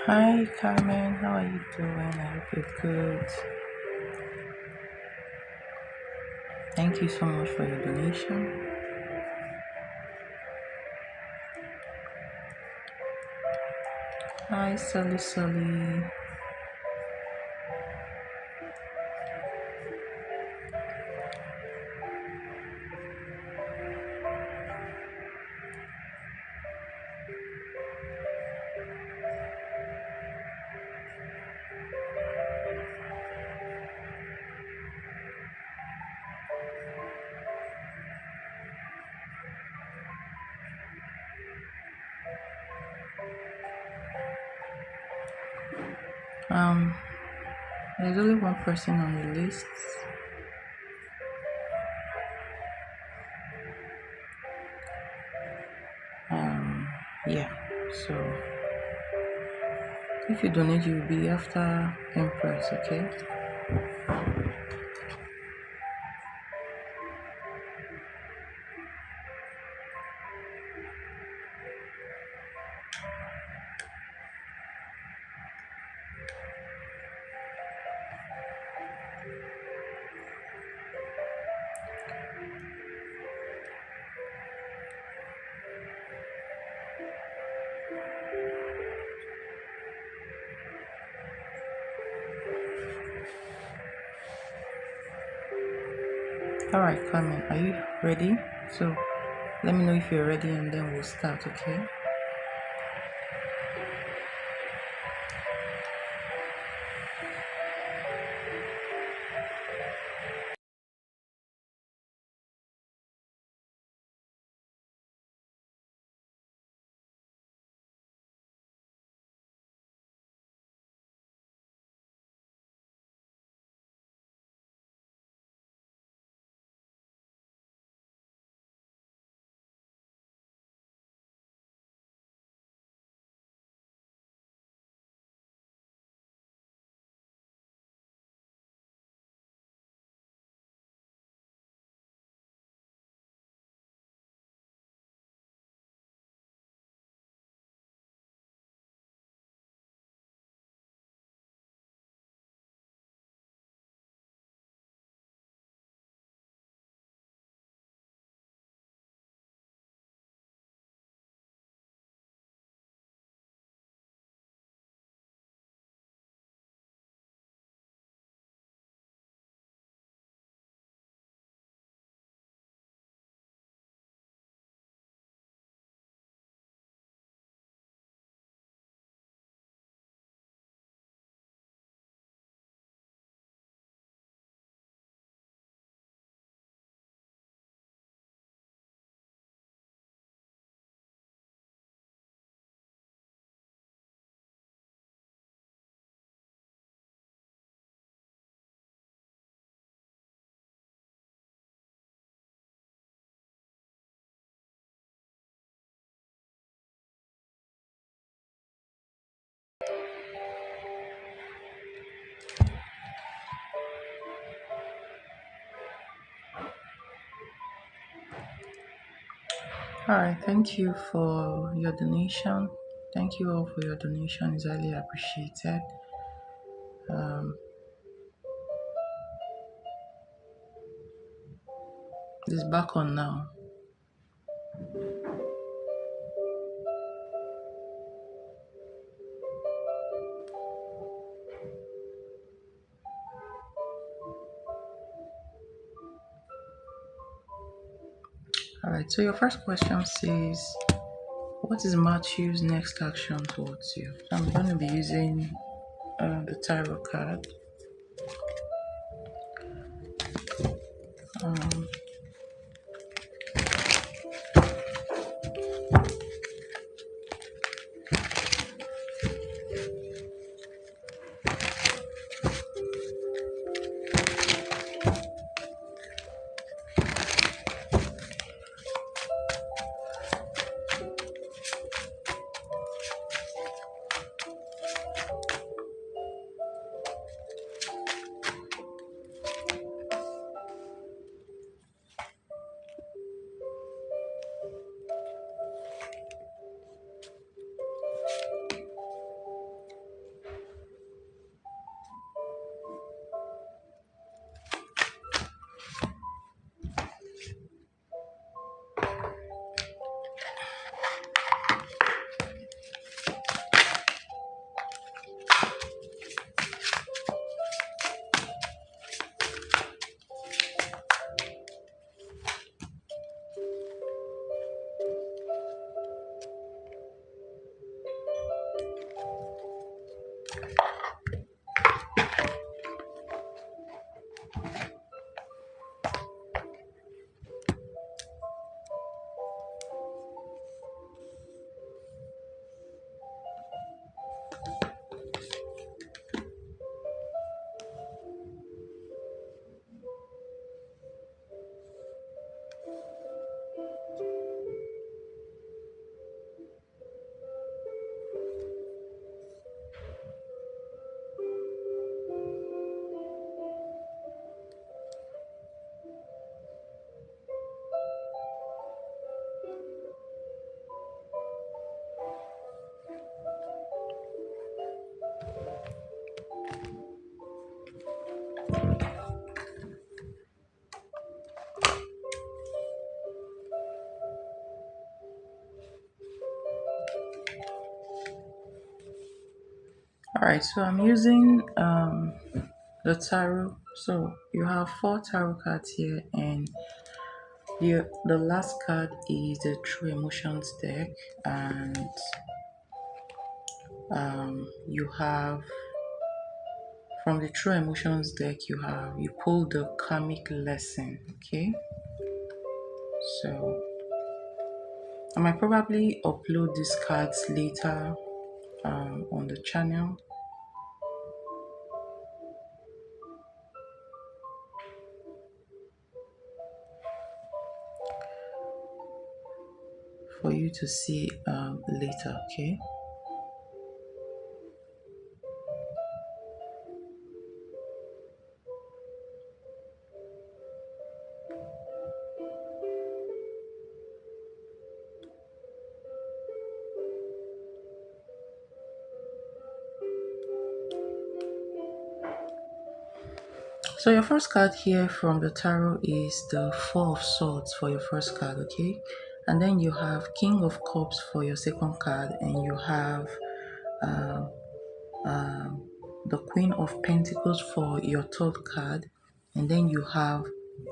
Hi Carmen, how are you doing? I hope you're good. Thank you so much for your donation. Hi Sally Sally. Um, there's only one person on the list. Um, yeah. So if you donate, you'll be after Empress, okay? All right, Carmen, are you ready? So let me know if you're ready, and then we'll start, okay? All right, thank you for your donation. Thank you all for your donation. It's highly appreciated. Um, it's back on now. All right, so your first question says, what is Matthew's next action towards you? So I'm going to be using the tarot card. Um, All right, so I'm using the tarot. So you have four tarot cards here, and the last card is the True Emotions deck, and you have from the True Emotions deck you pull the karmic lesson. Okay, so I might probably upload these cards later on the channel for you to see later. Okay. So your first card here from the tarot is the Four of Swords for your first card, okay? And then you have King of Cups for your second card, and you have uh, the Queen of Pentacles for your third card, and then you have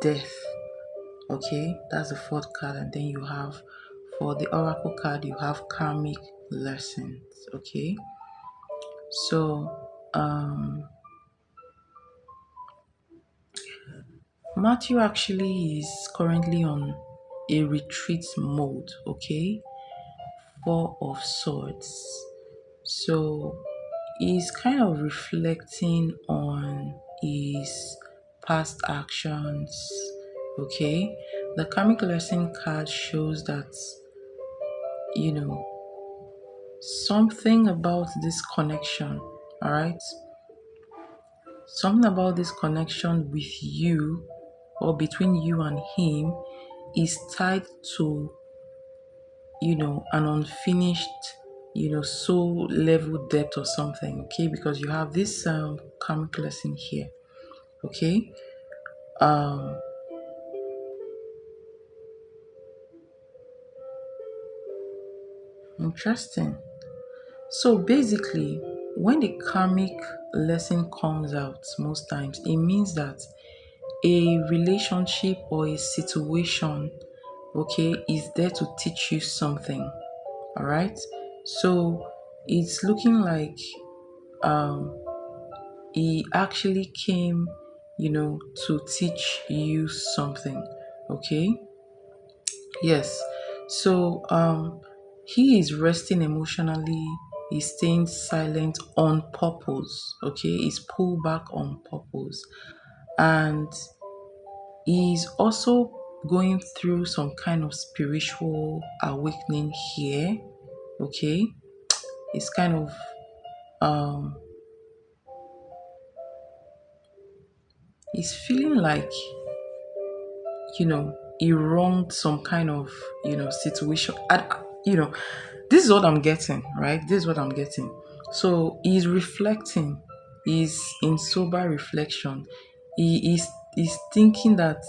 Death, okay? That's the fourth card, and then you have for the Oracle card, you have Karmic Lessons, okay? So, Matthew actually is currently on a retreat mode, okay? Four of Swords. So he's kind of reflecting on his past actions, okay? The karmic lesson card shows that, you know, something about this connection, all right? Something about this connection with you or between you and him is tied to, an unfinished, soul level depth or something, okay? Because you have this karmic lesson here, okay? Um, Interesting. So basically, when the karmic lesson comes out, most times it means that a relationship or a situation, okay, is there to teach you something. All right. So it's looking like um he actually came, to teach you something. Okay. Yes. So he is resting emotionally, he's staying silent on purpose. Okay, he's pulled back on purpose. And he's also going through some kind of spiritual awakening here. Okay. It's kind of um he's feeling like, he wronged some kind of, situation. This is what I'm getting, right? This is what I'm getting. So he's reflecting, he's in sober reflection. He's thinking that,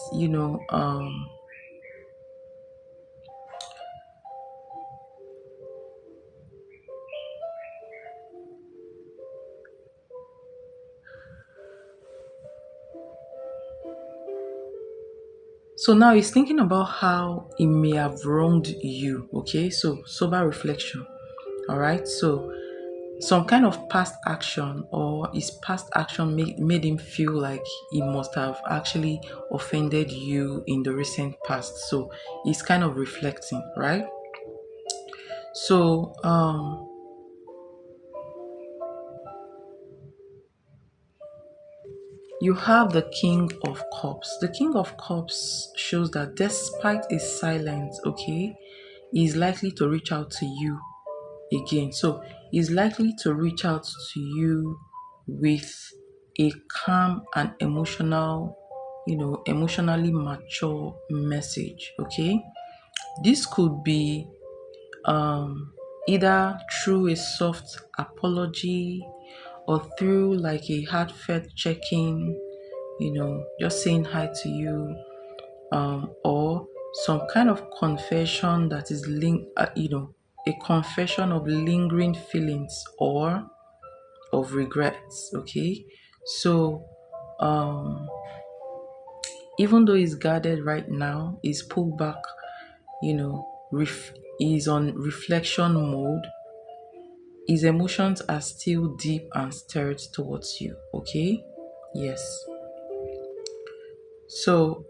so now he's thinking about how he may have wronged you. Okay, so sober reflection. All right, so some kind of past action, or his past action made him feel like he must have actually offended you in the recent past. So he's kind of reflecting, right? So you have the King of Cups. The King of Cups shows that despite his silence, okay, he's likely to reach out to you again. So he's likely to reach out to you with a calm and emotionally mature message. Okay. This could be either through a soft apology or through like a heartfelt check-in, just saying hi to you, or some kind of confession that is a confession of lingering feelings or of regrets. Okay, so um, even though he's guarded right now, he's pulled back. He's on reflection mode. His emotions are still deep and stirred towards you. Okay, yes. So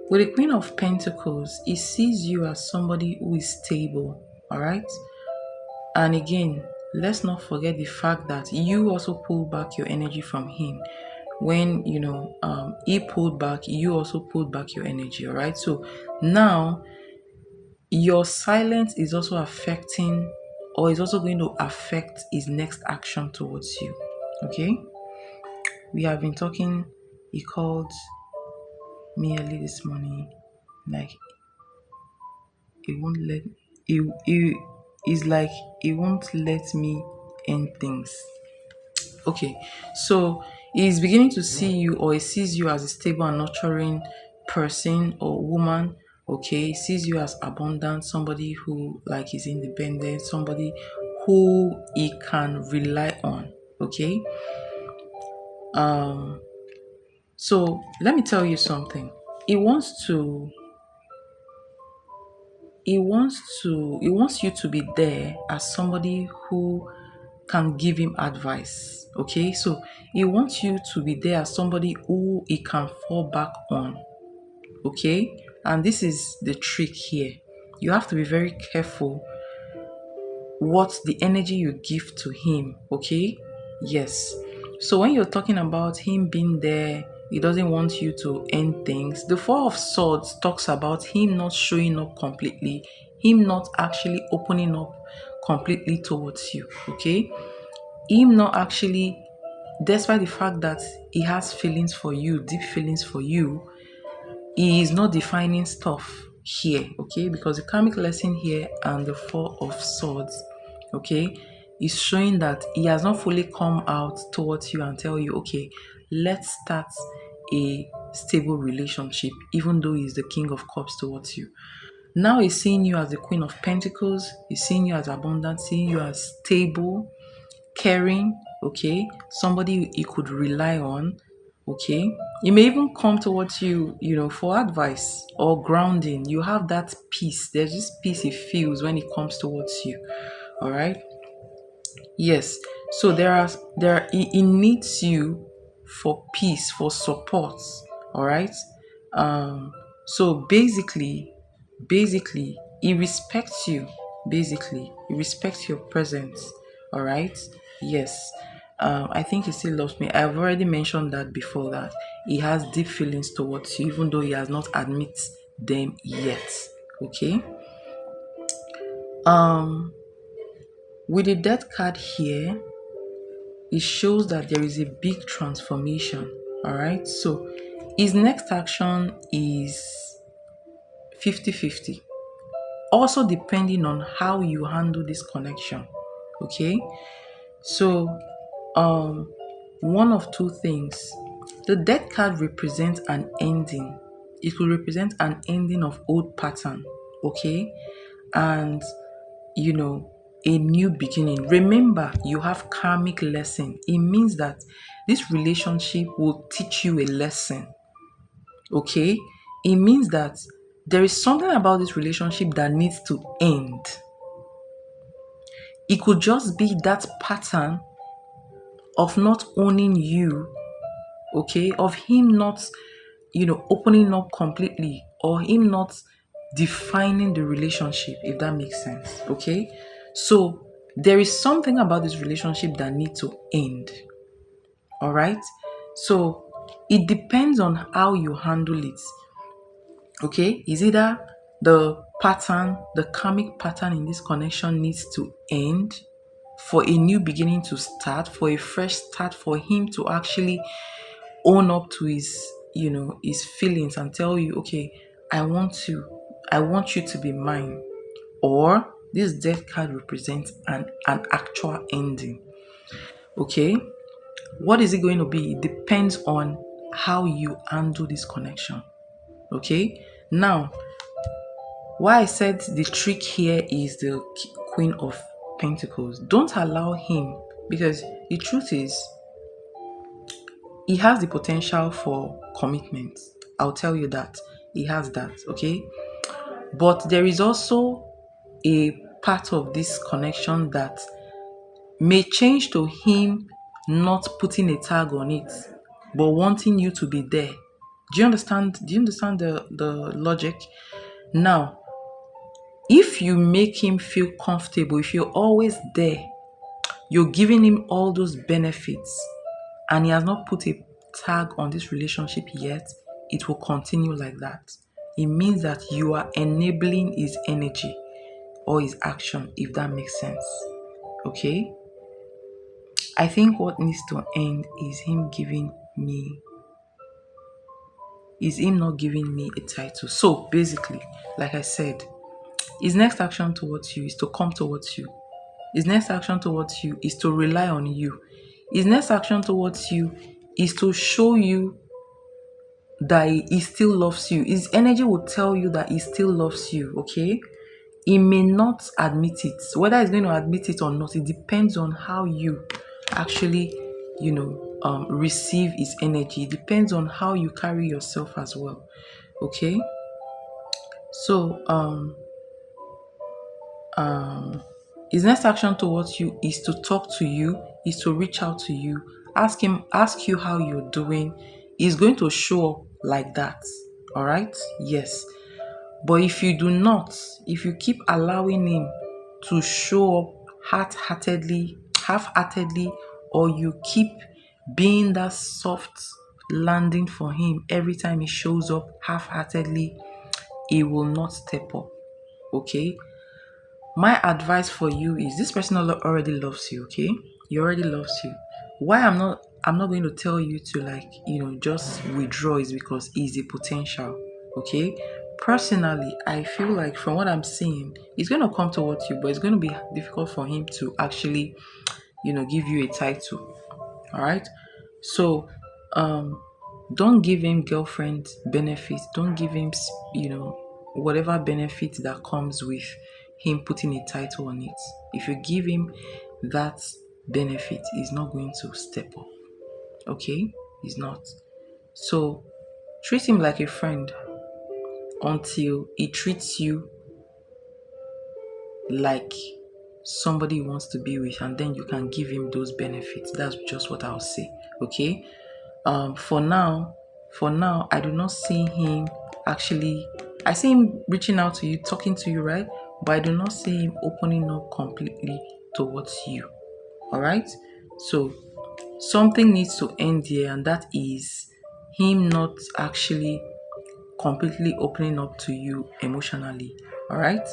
with the Queen of Pentacles, he sees you as somebody who is stable, all right? And again, let's not forget the fact that you also pull back your energy from him. When, he pulled back, you also pulled back your energy, all right? So now your silence is also affecting, or is also going to affect his next action towards you, okay? We have been talking, he called me early this morning, like he won't let he is like he won't let me end things. Okay, so he's beginning to see you, or he sees you as a stable and nurturing person or woman. Okay, he sees you as abundant, somebody who like is independent, somebody who he can rely on. Okay, so let me tell you something. He wants to he wants you to be there as somebody who can give him advice. Okay, so he wants you to be there as somebody who he can fall back on. Okay, and this is the trick here. You have to be very careful what the energy you give to him. Okay, yes. So when you're talking about him being there, he doesn't want you to end things. The Four of Swords talks about him not showing up completely, him not actually opening up completely towards you. Okay, him not actually, despite the fact that he has feelings for you, deep feelings for you, he is not defining stuff here. Okay, because the karmic lesson here and the Four of Swords, okay, is showing that he has not fully come out towards you and tell you, okay, let's start a stable relationship, even though he's the King of Cups towards you. Now he's seeing you as the Queen of Pentacles, he's seeing you as abundant, seeing you as stable, caring, okay, somebody you could rely on. Okay, he may even come towards you, for advice or grounding. You have that peace. There's this peace he feels when he comes towards you. All right, yes. So he needs you for peace, for support. All right. So basically he respects you. Basically he respects your presence. All right, yes. I think he still loves me. I've already mentioned that before, that he has deep feelings towards you, even though he has not admit them yet. Okay, with the Death card here, it shows that there is a big transformation. All right, so his next action is 50-50, also depending on how you handle this connection. Okay, so one of two things. The Death card represents an ending. It will represent an ending of old pattern. Okay, and a new beginning. Remember, you have karmic lesson. It means that this relationship will teach you a lesson. Okay, it means that there is something about this relationship that needs to end. It could just be that pattern of not owning you, okay, of him not, opening up completely, or him not defining the relationship, if that makes sense, okay? So there is something about this relationship that needs to end, all right? So it depends on how you handle it, okay? Is either the karmic pattern in this connection needs to end for a new beginning to start, for a fresh start, for him to actually own up to his feelings and tell you, okay, I want you to be mine. Or this death card represents an actual ending. Okay, what is it going to be? It depends on how you handle this connection. Okay, now why I said the trick here is the Queen of Pentacles. Don't allow him, because the truth is he has the potential for commitment. I'll tell you that. He has that, okay? But there is also a part of this connection that may change to him not putting a tag on it, but wanting you to be there. Do you understand? Do you understand the logic? Now, if you make him feel comfortable, if you're always there, you're giving him all those benefits, and he has not put a tag on this relationship yet, it will continue like that. It means that you are enabling his energy or his action, if that makes sense. Okay? I think what needs to end is him not giving me a title. So basically, like I said, his next action towards you is to come towards you. His next action towards you is to rely on you. His next action towards you is to show you that he still loves you. His energy will tell you that he still loves you, okay? He may not admit it. Whether he's going to admit it or not, it depends on how you actually, receive his energy. It depends on how you carry yourself as well, okay? So, his next action towards you is to talk to you, is to reach out to you, ask you how you're doing. He's going to show up like that. All right? Yes. But if you do not, if you keep allowing him to show up half-heartedly, or you keep being that soft landing for him every time he shows up half-heartedly, he will not step up. Okay? My advice for you is, this person already loves you, okay? He already loves you. Why I'm not going to tell you to just withdraw is because he's a potential, okay? Personally, I feel like from what I'm seeing, he's going to come towards you, but it's going to be difficult for him to actually, give you a title. All right? So, don't give him girlfriend benefits. Don't give him, whatever benefit that comes with him putting a title on it. If you give him that benefit, he's not going to step up. Okay? He's not. So, treat him like a friend until he treats you like somebody he wants to be with, and then you can give him those benefits. That's just what I'll say. Okay? For now, I do not see him actually. I see him reaching out to you, talking to you, right? But I do not see him opening up completely towards you. All right? So something needs to end here, and that is him not actually completely opening up to you emotionally. All right?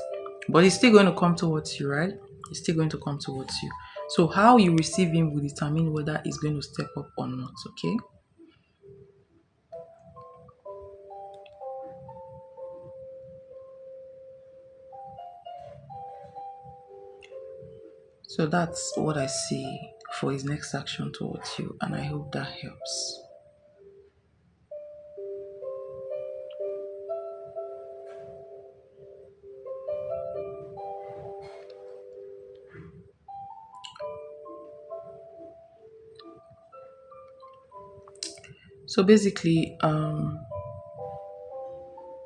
But he's still going to come towards you, right? He's still going to come towards you. So how you receive him will determine whether he's going to step up or not. Okay? So that's what I see for his next action towards you, and I hope that helps. So basically,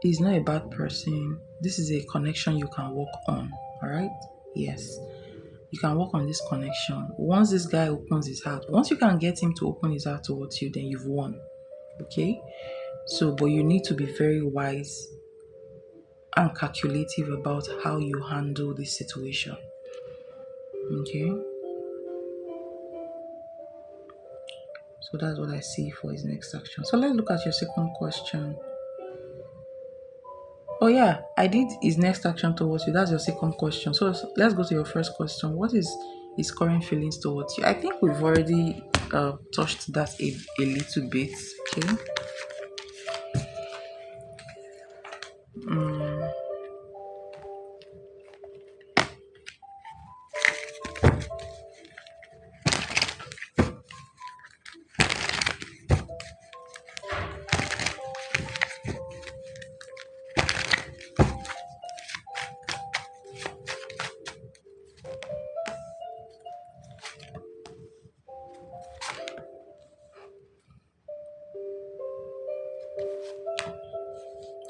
He's not a bad person. This is a connection you can work on. All right. Yes, you can work on this connection. Once this guy opens his heart, once you can get him to open his heart towards you, then you've won. Okay. So, but you need to be very wise and calculative about how you handle this situation. Okay. So that's what I see for his next action. So let's look at your second question. Oh yeah, I did his next action towards you. That's your second question. So let's go to your first question. What is his current feelings towards you? I think we've already touched that a little bit. Okay.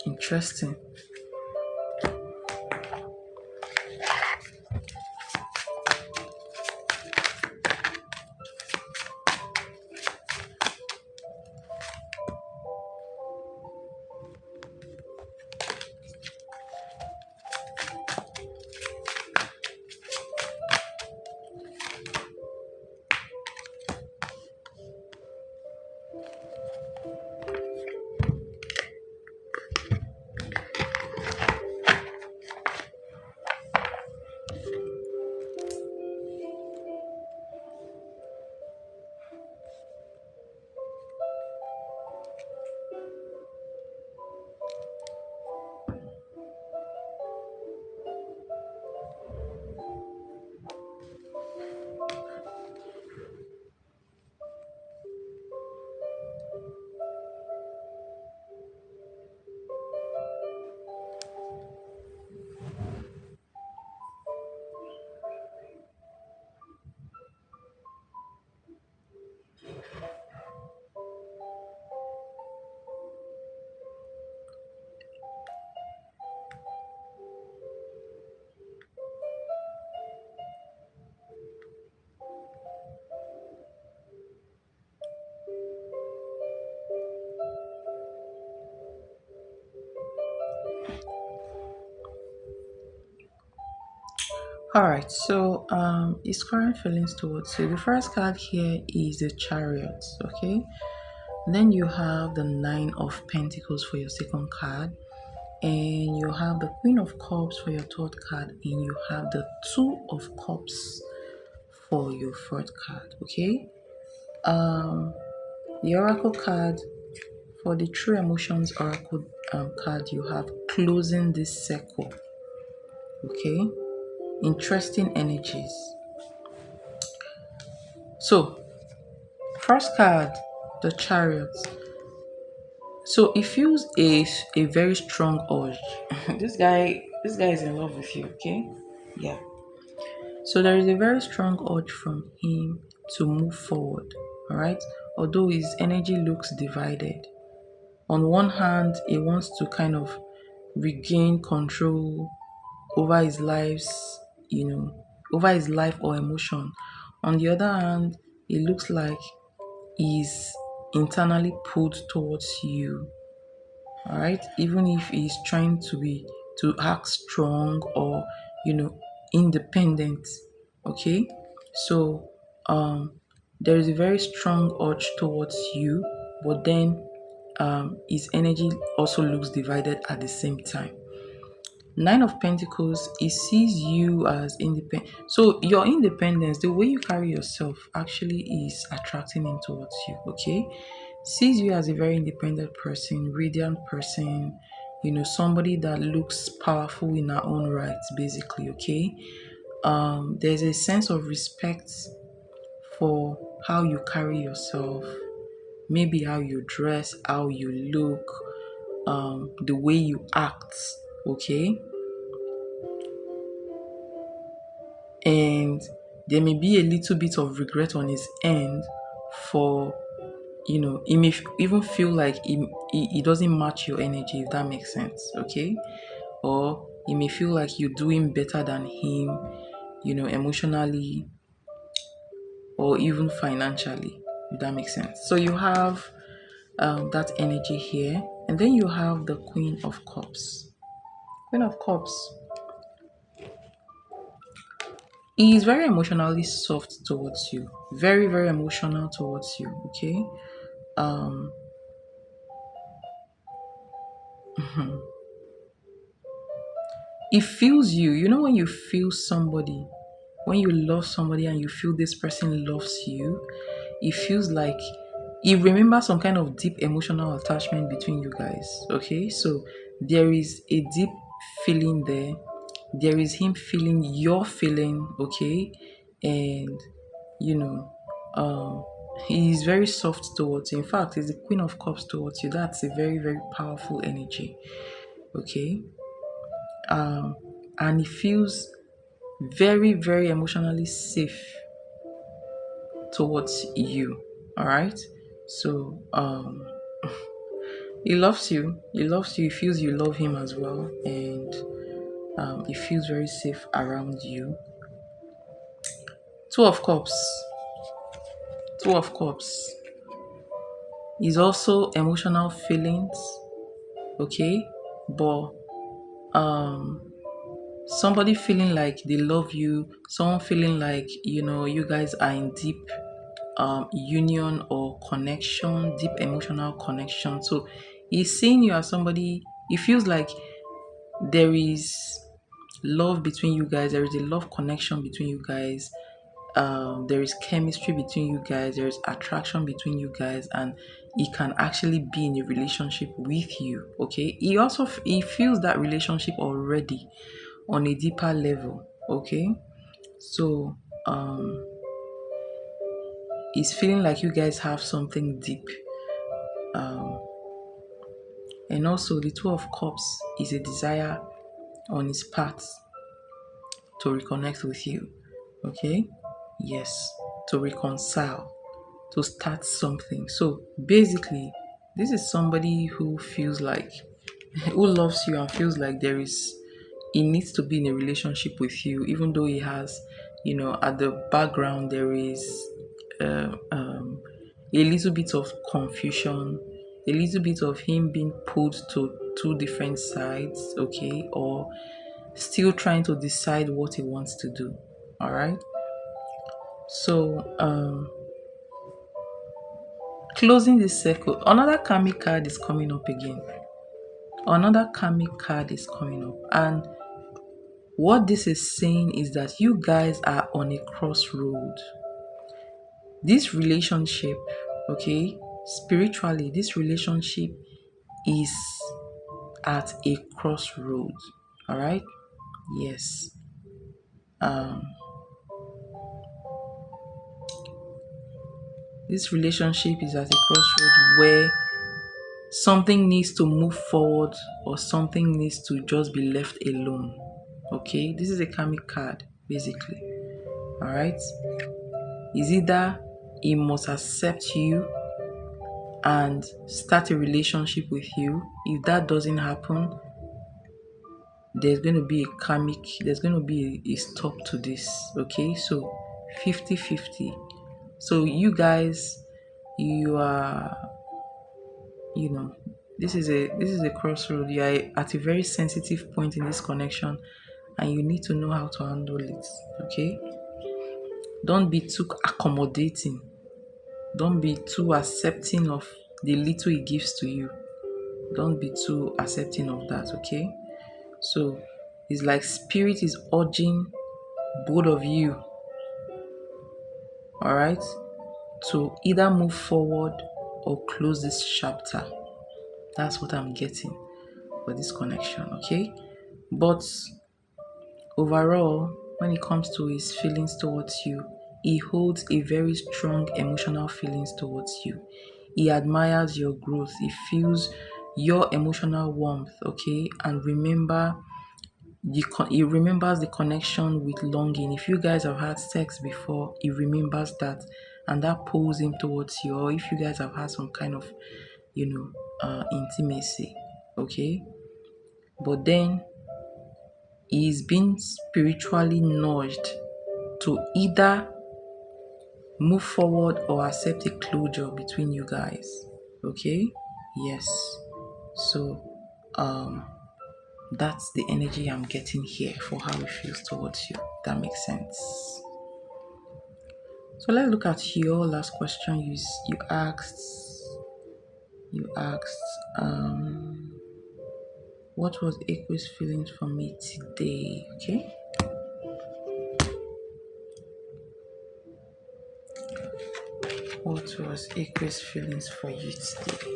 Interesting. All right, so his current feelings towards you. The first card here is the Chariot, okay? Then you have the Nine of Pentacles for your second card, and you have the Queen of Cups for your third card, and you have the Two of Cups for your fourth card, okay? The Oracle card for the True Emotions Oracle card, you have Closing this Circle, okay? Interesting energies. So, first card, the Chariot. So it feels a very strong urge. This guy is in love with you, okay? Yeah. So there is a very strong urge from him to move forward. All right. Although his energy looks divided. On one hand, he wants to kind of regain control over his lives, over his life or emotion. On the other hand, it looks like he's internally pulled towards you. All right, even if he's trying to act strong or you know independent. Okay, so there is a very strong urge towards you, but then his energy also looks divided at the same time. Nine of Pentacles, he sees you as independent. So your independence, the way you carry yourself, actually is attracting him towards you. Okay, sees you as a very independent person, radiant person. Somebody that looks powerful in her own right, basically. Okay, there's a sense of respect for how you carry yourself, maybe how you dress, how you look, the way you act. Okay, and there may be a little bit of regret on his end for it may even feel like it doesn't match your energy, if that makes sense. Okay. Or it may feel like you're doing better than him, emotionally or even financially, if that makes sense. So you have that energy here, and then you have the Queen of Cups. Queen of Cups is very emotionally soft towards you, very very emotional towards you. Okay. um it feels you, when you feel somebody, when you love somebody and you feel this person loves you, it feels like it remembers some kind of deep emotional attachment between you guys. Okay, so there is a deep feeling there. There is him feeling your feeling. Okay, and you know, um, he is very soft towards you. In fact, he's the Queen of Cups towards you. That's a very very powerful energy. Okay, um, and he feels very very emotionally safe towards you. All right. So he loves you. He loves you. He feels you love him as well, and he feels very safe around you. Two of Cups. Two of Cups is also emotional feelings. Okay, but um somebody feeling like they love you, someone feeling like you guys are in deep union or connection, deep emotional connection. So he's seeing you as somebody. It feels like there is love between you guys. There is a love connection between you guys. There is chemistry between you guys. There is attraction between you guys, and he can actually be in a relationship with you. Okay. He feels that relationship already on a deeper level. Okay. So he's feeling like you guys have something deep. Um, and also, the Two of Cups is a desire on his part to reconnect with you. Okay? Yes, to reconcile, to start something. So basically, this is somebody who feels like, who loves you and feels like he needs to be in a relationship with you, even though he has, at the background, there is a little bit of confusion, a little bit of him being pulled to two different sides, okay, or still trying to decide what he wants to do. All right. So, closing this circle, another karmic card is coming up again. Another karmic card is coming up, and what this is saying is that you guys are on a crossroad. This relationship, okay, spiritually, this relationship is at a crossroad. All right. Yes. Um, this relationship is at a crossroad where something needs to move forward or something needs to just be left alone. Okay, this is a karmic card basically. All right, is either he must accept you and start a relationship with you. If that doesn't happen, there's going to be a stop to this. Okay, so 50-50. So you guys, you are, you know this is a crossroad. You are at a very sensitive point in this connection, and you need to know how to handle it. Okay, don't be too accommodating, don't be too accepting of the little he gives to you. Don't be too accepting of that. Okay, so it's like spirit is urging both of you, all right, to either move forward or close this chapter. That's what I'm getting for this connection. Okay, but overall, when it comes to his feelings towards you, he holds a very strong emotional feelings towards you. He admires your growth. He feels your emotional warmth, okay? And he remembers the connection with longing. If you guys have had sex before, he remembers that and that pulls him towards you, or if you guys have had some kind of, intimacy, okay? But then he's been spiritually nudged to either move forward or accept a closure between you guys, okay? Yes. So, um, that's the energy I'm getting here for how it feels towards you. That makes sense. So let's look at your last question. You asked. You asked. What was Aqua's feelings for me today? Okay. What was Aqua's feelings for you today?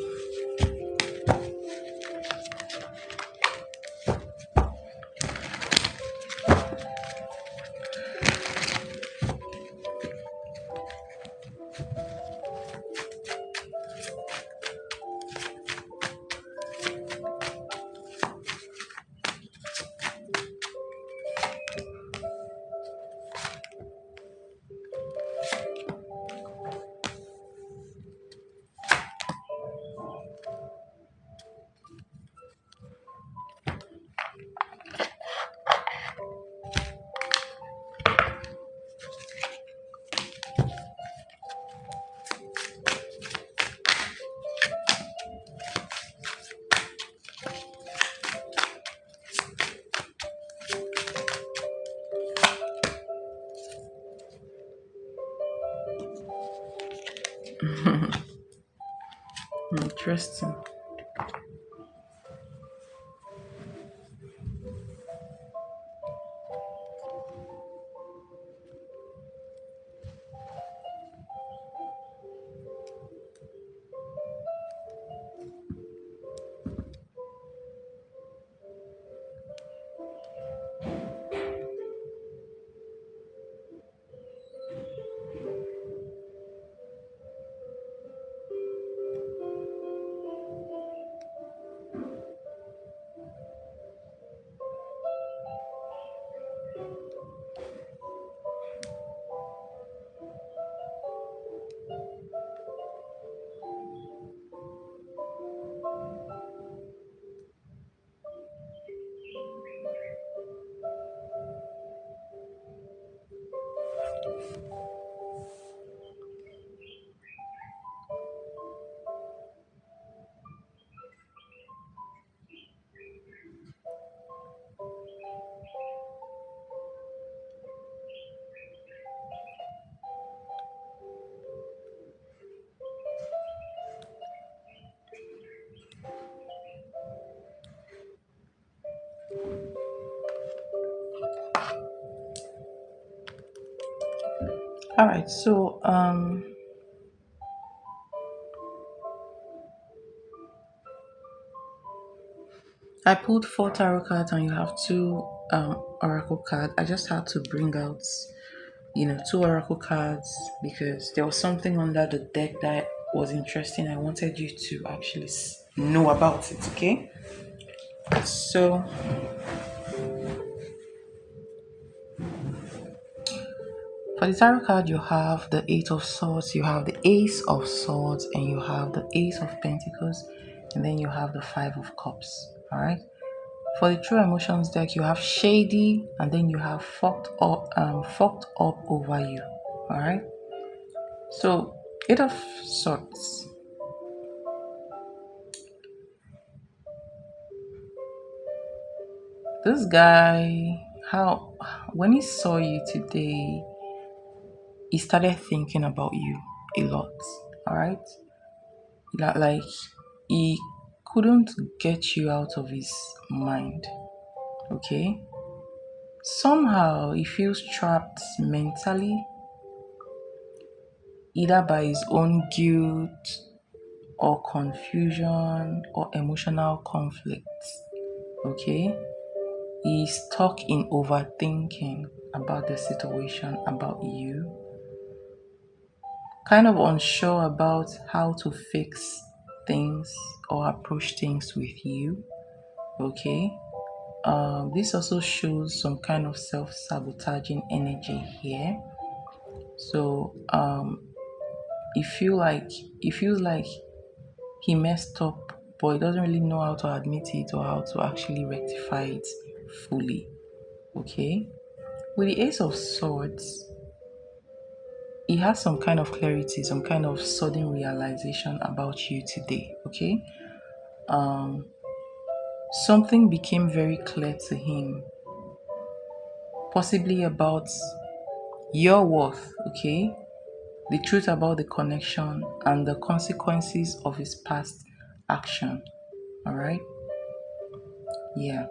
Interesting. All right. So I pulled four tarot cards and you have two oracle cards. I just had to bring out, two oracle cards because there was something under the deck that was interesting. I wanted you to actually know about it, okay? So for the tarot card, you have the Eight of Swords, you have the Ace of Swords, and you have the Ace of Pentacles, and then you have the Five of Cups, all right? For the True Emotions deck, you have Shady, and then you have fucked up over you, all right? So, Eight of Swords. This guy, when he saw you today, he started thinking about you a lot, all right? Like he couldn't get you out of his mind, okay? Somehow he feels trapped mentally, either by his own guilt or confusion or emotional conflict, okay? He's stuck in overthinking about the situation, about you, kind of unsure about how to fix things or approach things with you, okay? This also shows some kind of self-sabotaging energy here. So he feel like he feels like he messed up, but he doesn't really know how to admit it or how to actually rectify it fully. Okay? With the Ace of Swords, he has some kind of clarity, some kind of sudden realization about you today. Okay? Um, Something became very clear to him, possibly about your worth, okay? The truth about the connection and the consequences of his past action. All right? Yeah.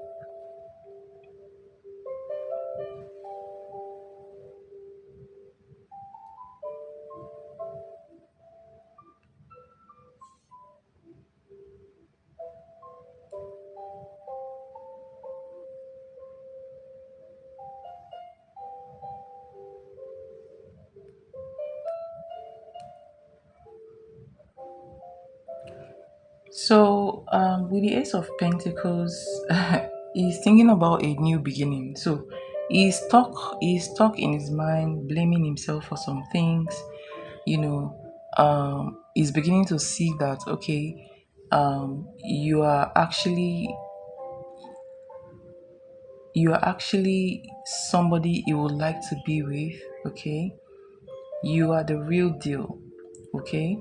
So, with the Ace of Pentacles, he's thinking about a new beginning. So, he's stuck in his mind, blaming himself for some things. You know, he's beginning to see that, okay, you are actually somebody he would like to be with. Okay, you are the real deal. Okay,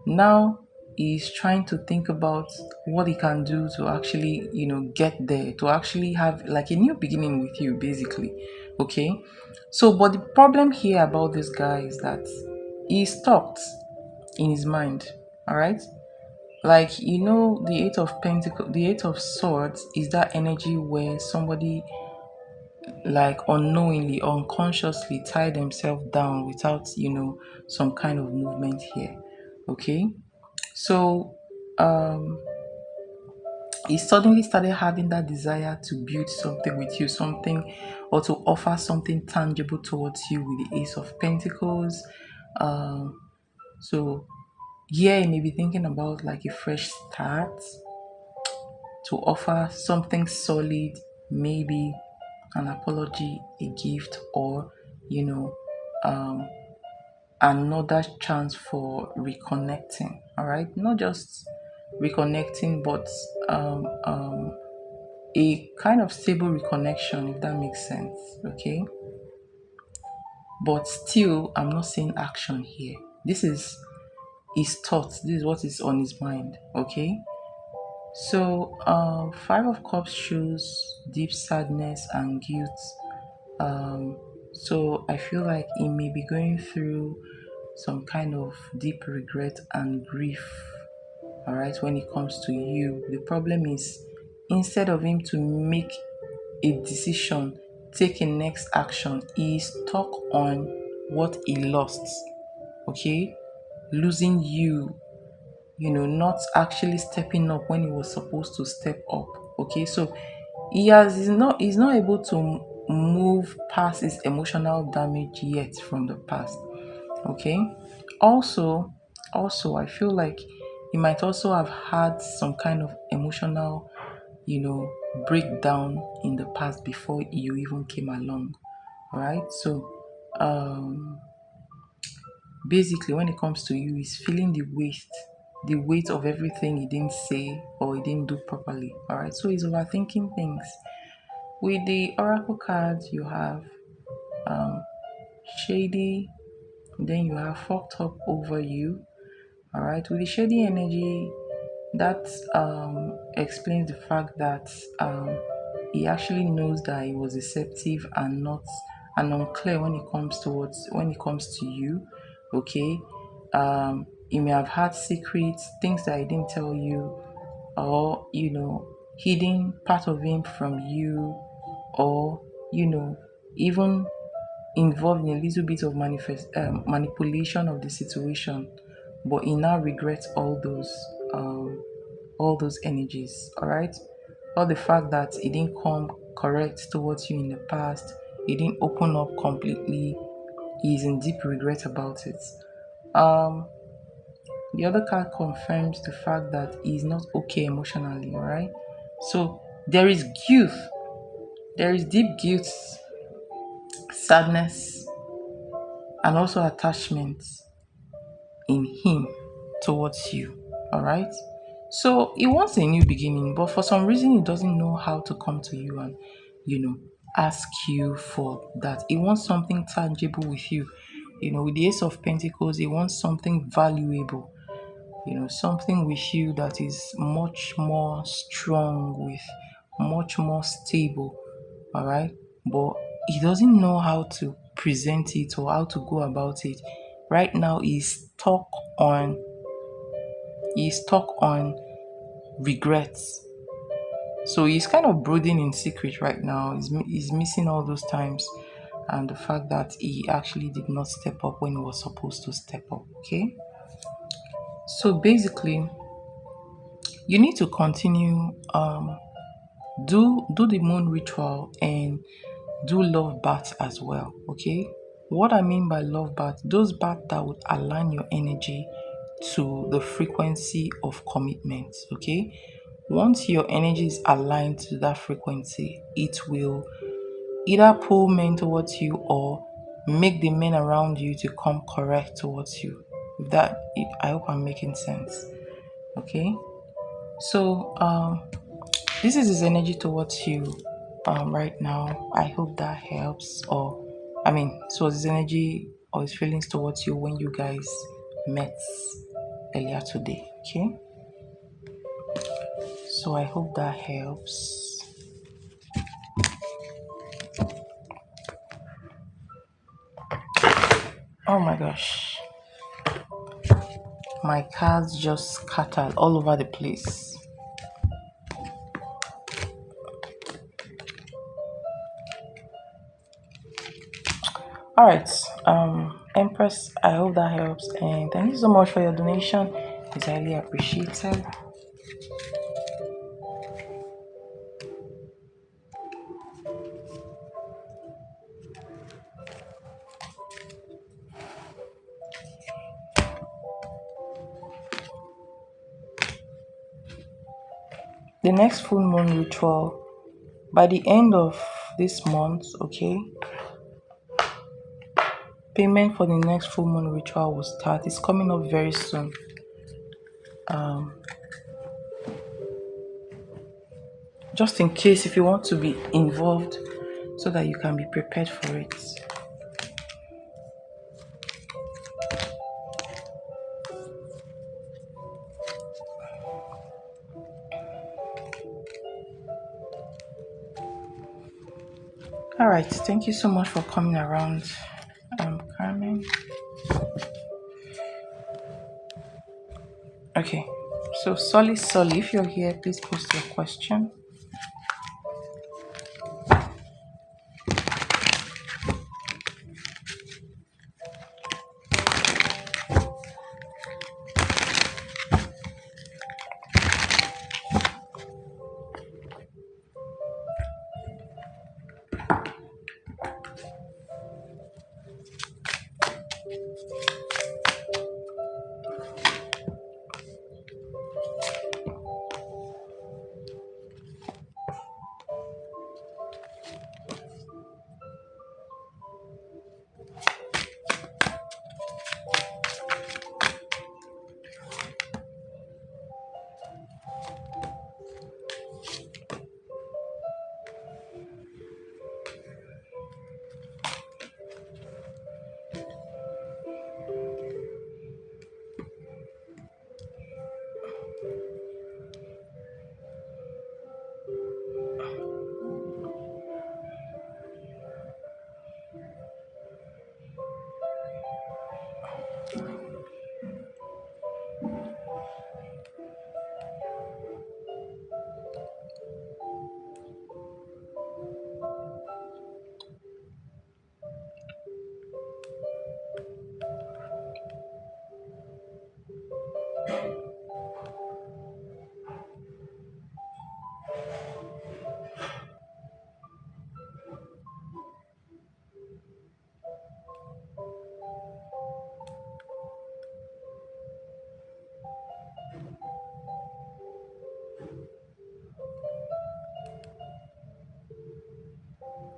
now he's trying to think about what he can do to actually get there, to actually have like a new beginning with you basically. Okay, so but the problem here about this guy is that he's stuck in his mind. All right, like the eight of swords is that energy where somebody like unknowingly, unconsciously tie themselves down without some kind of movement here. Okay, so um he suddenly started having that desire to build something with you, something, or to offer something tangible towards you with the Ace of Pentacles. Um so yeah, you may be thinking about like a fresh start, to offer something solid, maybe an apology, a gift, or you know um another chance for reconnecting. All right, not just reconnecting, but a kind of stable reconnection, if that makes sense. Okay, but still I'm not seeing action here. This is his thoughts, this is what is on his mind. Okay, so Five of Cups shows deep sadness and guilt. So I feel like he may be going through some kind of deep regret and grief. All right, when it comes to you, the problem is, instead of him to make a decision, take a next action, he is stuck on what he lost. Okay, losing you, not actually stepping up when he was supposed to step up. Okay, so he's not able to move past his emotional damage yet from the past. Okay, also I feel like he might also have had some kind of emotional you know breakdown in the past before you even came along. All right, so um basically when it comes to you, he's feeling the weight of everything he didn't say or he didn't do properly. All right, so he's overthinking things. With the oracle cards, you have um shady, then you have fucked up over you. All right, with the shady energy, that explains the fact that he actually knows that he was deceptive and not and unclear when it comes to you. Okay, he may have had secrets, things that he didn't tell you, or hiding part of him from you, or even involved in a little bit of manipulation of the situation, but he now regrets um, all those energies. All right, all the fact that he didn't come correct towards you in the past, he didn't open up completely. He is in deep regret about it. Um, the other card confirms the fact that he is not okay emotionally. All right, so there is guilt, there is deep guilt, sadness, and also attachment. in him towards you. All right. So he wants a new beginning, but for some reason he doesn't know how to come to you and, you know, ask you for that. He wants something tangible with you. With the Ace of Pentacles, he wants something valuable, something with you that is much more strong, with much more stable. All right. But he doesn't know how to present it or how to go about it. Right now, on he's stuck on regrets. So he's kind of brooding in secret right now. He's missing all those times and the fact that he actually did not step up when he was supposed to step up. Okay. So basically, you need to continue, do the moon ritual and do love baths as well. Okay. What I mean by love bath, those baths that would align your energy to the frequency of commitment. Okay. Once your energy is aligned to that frequency, it will either pull men towards you or make the men around you to come correct towards you. I hope I'm making sense. Okay. So this is his energy towards you right now. I hope that helps. So his energy or his feelings towards you when you guys met earlier today. Okay. So I hope that helps. Oh my gosh. My cards just scattered all over the place. All right, Empress, I hope that helps, and thank you so much for your donation. It's highly appreciated. The next full moon ritual, by the end of this month, okay, payment for the next full moon ritual will start. It's coming up very soon. Just in case if you want to be involved so that you can be prepared for it. All right, thank you so much for coming around, Carmen. Okay, so Solly, if you're here, please post your question.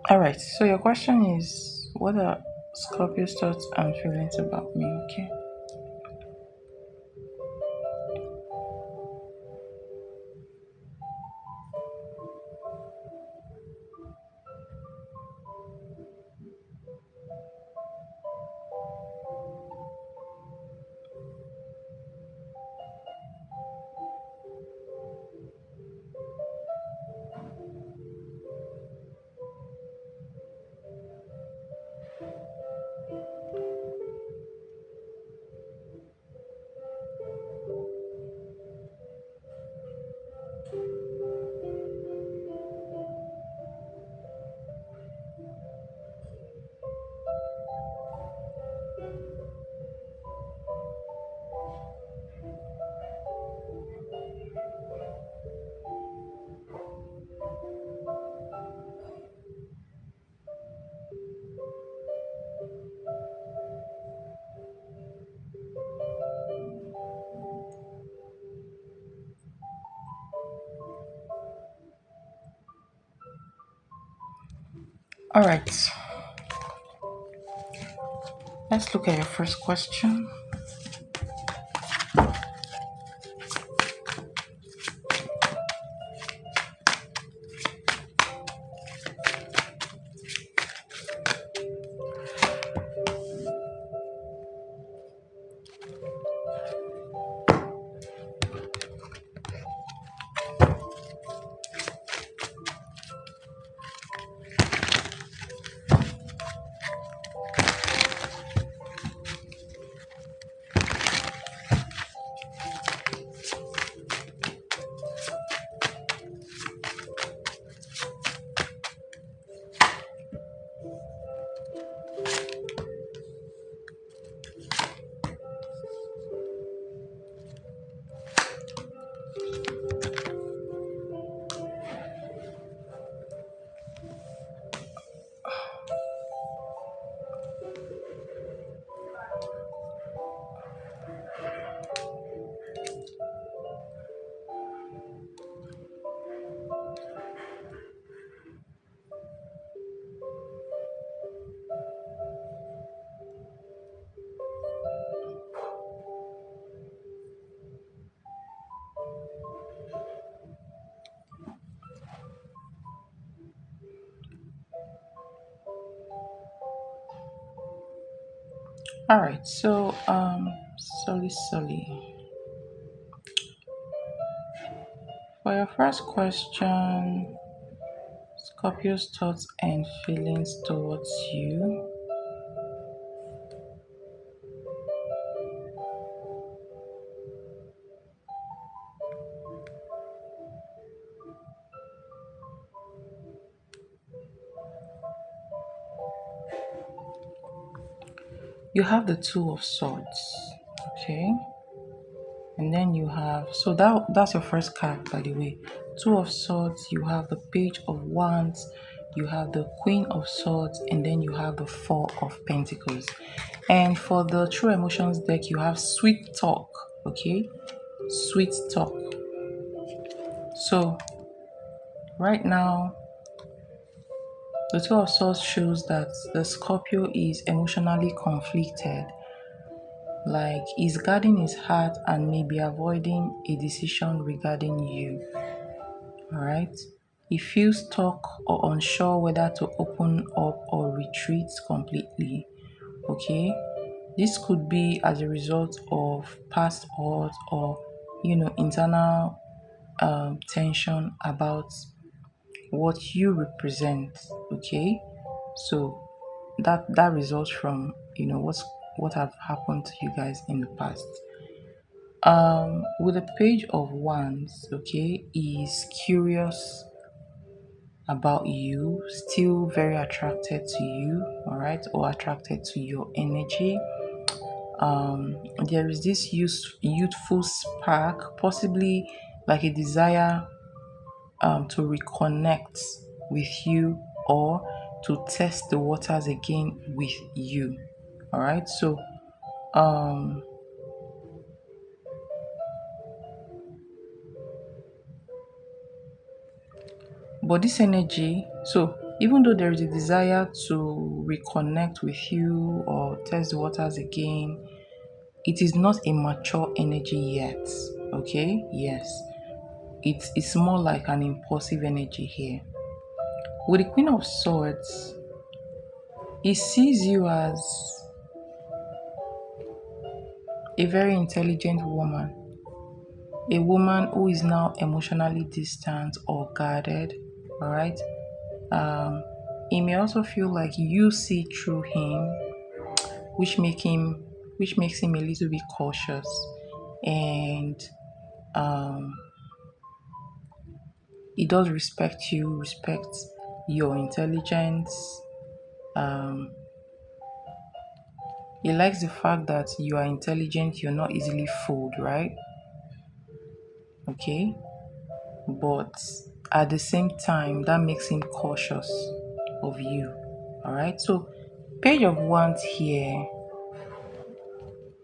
All right, so your question is, what are Scorpio's thoughts and feelings about me? Okay. All right, let's look at your first question. All right, so Sully. For your first question, Scorpio's thoughts and feelings towards you. You have the Two of Swords, okay, and then you have, so that's your first card, by the way. Two of Swords. You have the Page of Wands. You have the Queen of Swords, and then you have the Four of Pentacles. And for the True Emotions deck, you have Sweet Talk, okay, Sweet Talk. So right now, the Two of Swords shows that the Scorpio is emotionally conflicted, like he's guarding his heart and maybe avoiding a decision regarding you. All right. He feels stuck or unsure whether to open up or retreat completely. Okay. This could be as a result of past hurt or, internal tension about what you represent. Okay. So that results from what have happened to you guys in the past. With the Page of Wands, okay, is curious about you, still very attracted to you, all right, or attracted to your energy. There is this youthful spark, possibly like a desire to reconnect with you or to test the waters again with you. All right, so um but this energy, so even though there is a desire to reconnect with you or test the waters again, it is not a mature energy yet. Okay, yes, it's more like an impulsive energy here. With the Queen of Swords, he sees you as a very intelligent woman, a woman who is now emotionally distant or guarded. All right. um he may also feel like you see through him, which make him which makes him a little bit cautious, and um he does respect your intelligence. um he likes the fact that you are intelligent, you're not easily fooled, right? Okay, but at the same time that makes him cautious of you. All right, so page of wands here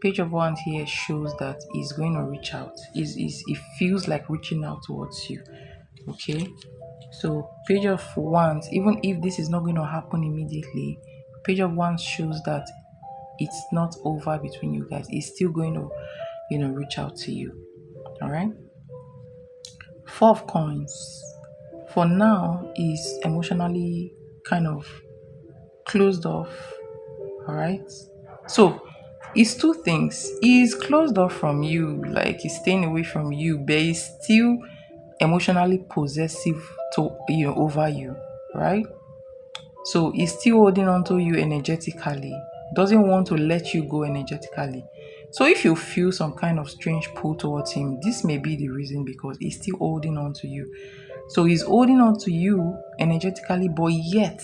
Page of Wands here shows that he's going to reach out. It feels like reaching out towards you. Okay. So page of wands, even if this is not going to happen immediately, page of wands shows that it's not over between you guys. It's still going to, reach out to you. All right. Four of coins. For now, is emotionally kind of closed off. All right. So it's two things. He's closed off from you, like he's staying away from you, but he's still emotionally possessive to over you, right? So he's still holding on to you energetically, doesn't want to let you go energetically. So if you feel some kind of strange pull towards him, this may be the reason, because he's still holding on to you. So he's holding on to you energetically, but yet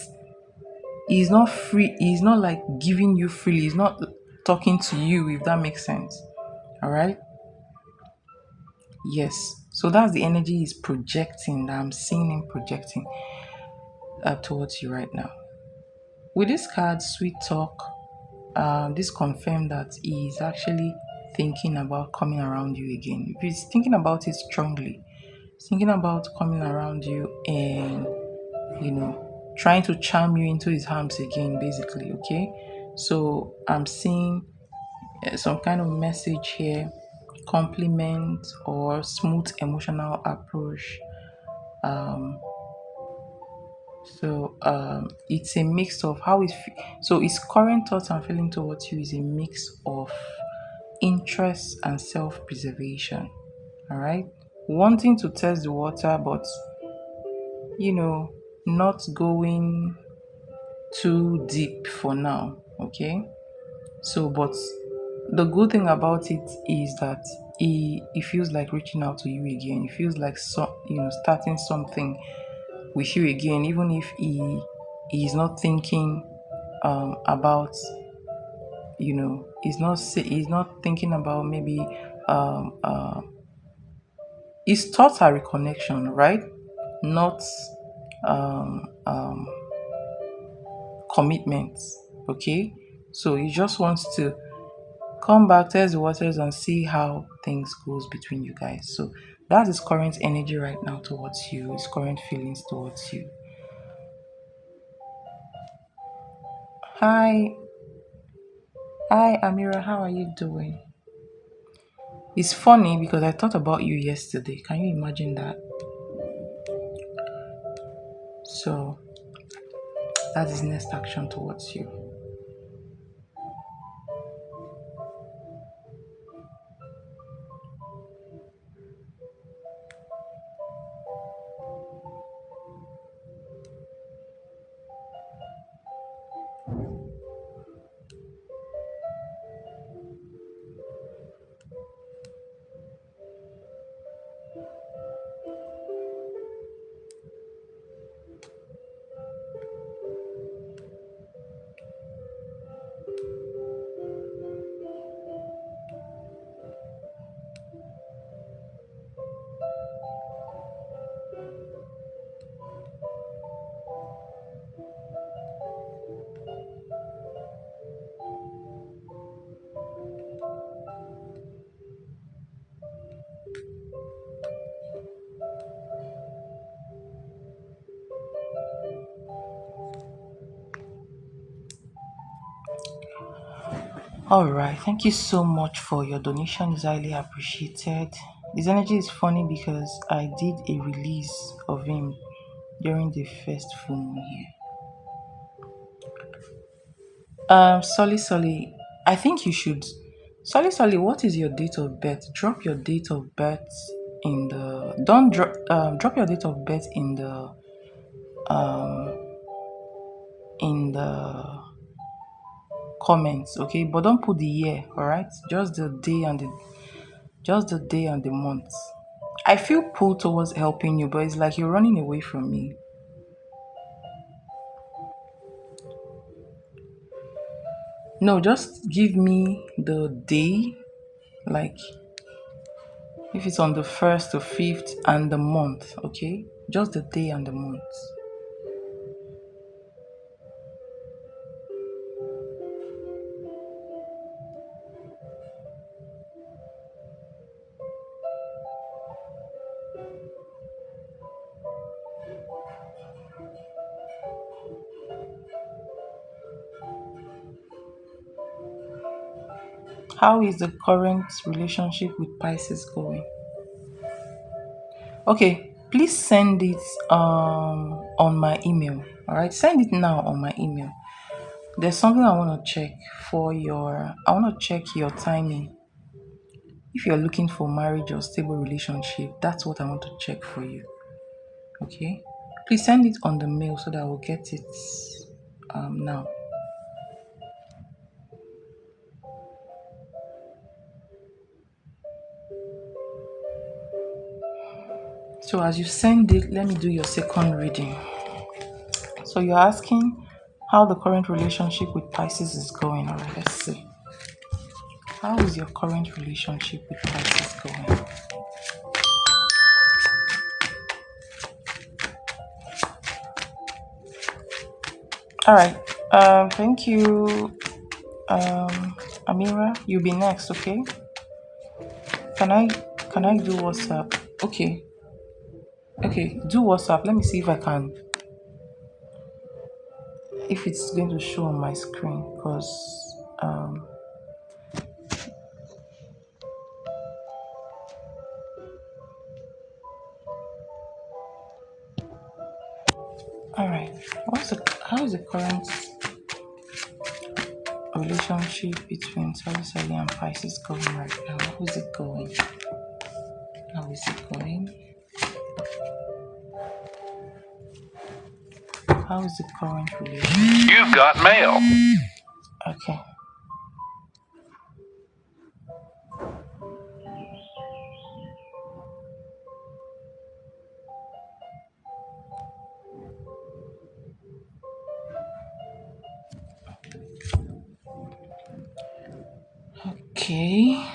he's not free. He's not like giving you freely. He's not talking to you, if that makes sense. All right. Yes. So that's the energy he's projecting, that I'm seeing him projecting towards you right now. With this card, Sweet Talk, this confirmed that he is actually thinking about coming around you again. If he's thinking about it strongly, he's thinking about coming around you and, trying to charm you into his arms again, basically. Okay. So I'm seeing some kind of message here, compliment or smooth emotional approach. Um, it's a mix of so his current thoughts and feeling towards you is a mix of interest and self-preservation. All right, wanting to test the water, but you know, not going too deep for now. Okay, so but the good thing about it is that he feels like reaching out to you again. He feels like starting something with you again, even if he is not thinking about he's not thinking about maybe um, uh, his thoughts are reconnection, right? Not um, um, commitments. Okay, so he just wants to come back, test the waters, and see how things goes between you guys. So that's his current energy right now towards you, his current feelings towards you. Hi, Amira, how are you doing? It's funny because I thought about you yesterday. Can you imagine that? So that is next action towards you. All right, thank you so much for your donation. It's highly appreciated. This energy is funny because I did a release of him during the first full moon here. Solly, I think you should. Solly, what is your date of birth? Drop your date of birth in the. Don't drop. Drop your date of birth um in the comments, okay? But don't put the year, all right? Just the day and the month. I feel pulled towards helping you, but it's like you're running away from me. No, just give me the day, like if it's on the first or fifth and the month, okay? Just the day and the month. How is the current relationship with Pisces going? Okay, please send it on my email. All right, send it now on my email. There's something I want to check for your. I want to check your timing. If you're looking for marriage or stable relationship, that's what I want to check for you. Okay, please send it on the mail so that I will get it now. So as you send it, let me do your second reading. So you're asking how the current relationship with Pisces is going. All right, let's see. How is your current relationship with Pisces going? All right. Thank you, Amira. You'll be next, okay? Can I can I do WhatsApp? Okay. Okay, do WhatsApp. Let me see if I can if it's going to show on my screen because all right. How is the current relationship between Sally and Pisces going right now? How is it going? How is it going? How is the current relationship? You've got mail. Okay. Okay.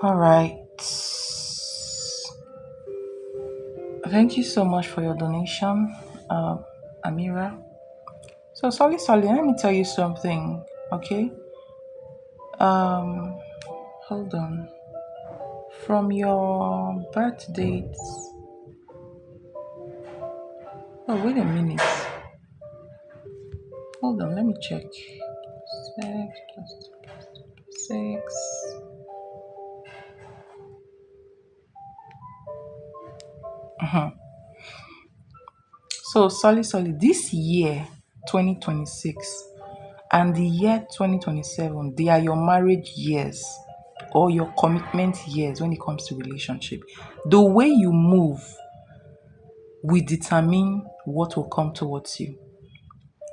All right. Thank you so much for your donation, Amira. So, Solly, let me tell you something, okay? Um, Hold on. From your birth date. Oh, wait a minute. Hold on, let me check. 6 plus 6. So, Solly, this year, 2026, and the year 2027, they are your marriage years or your commitment years when it comes to relationship. The way you move will determine what will come towards you.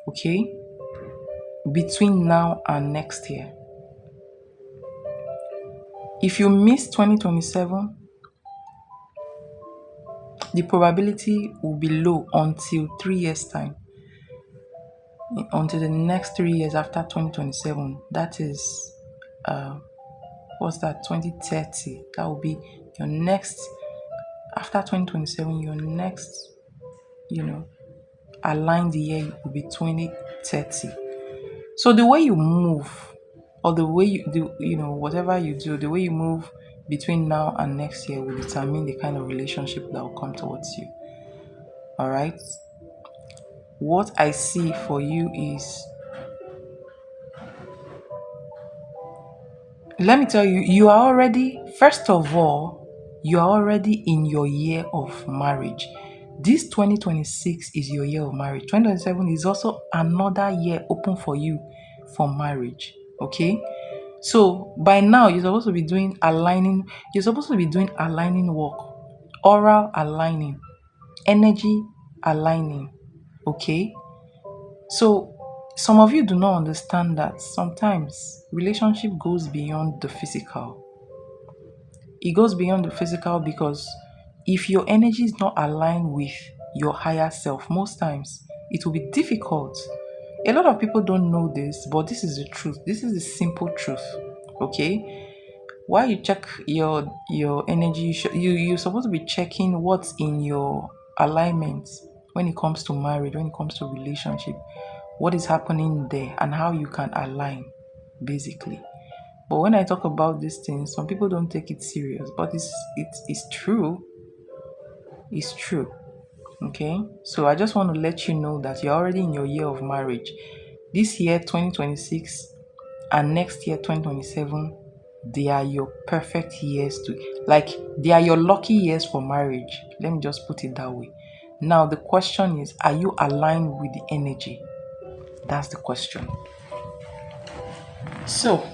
Okay? Between now and next year. If you miss 2027, the probability will be low until 3 years' time. Until the next 3 years after 2027. That is, what's that? 2030. That will be your next, after 2027, your next, aligned year will be 2030. So the way you move, or the way you do, whatever you do, the way you move between now and next year will determine the kind of relationship that will come towards you. All right. What I see for you is, let me tell you, you are already, first of all, you are already in your year of marriage. This 2026 is your year of marriage. 2027 is also another year open for you for marriage. Okay. So by now you're supposed to be doing aligning work, oral aligning, energy aligning. Okay. So some of you do not understand that sometimes relationship goes beyond the physical. It goes beyond the physical because if your energy is not aligned with your higher self, most times it will be difficult A lot of people don't know this, but this is the truth. This is the simple truth. Okay? While you check your energy, you're supposed to be checking what's in your alignment when it comes to marriage, when it comes to relationship, what is happening there, and how you can align, basically. But when I talk about these things, some people don't take it serious, but it's true. It's true. Okay, so I just want to let you know that you're already in your year of marriage. This year, 2026, and next year, 2027, they are your perfect years to, like, they are your lucky years for marriage. Let me just put it that way. Now, the question is, are you aligned with the energy? That's the question. So,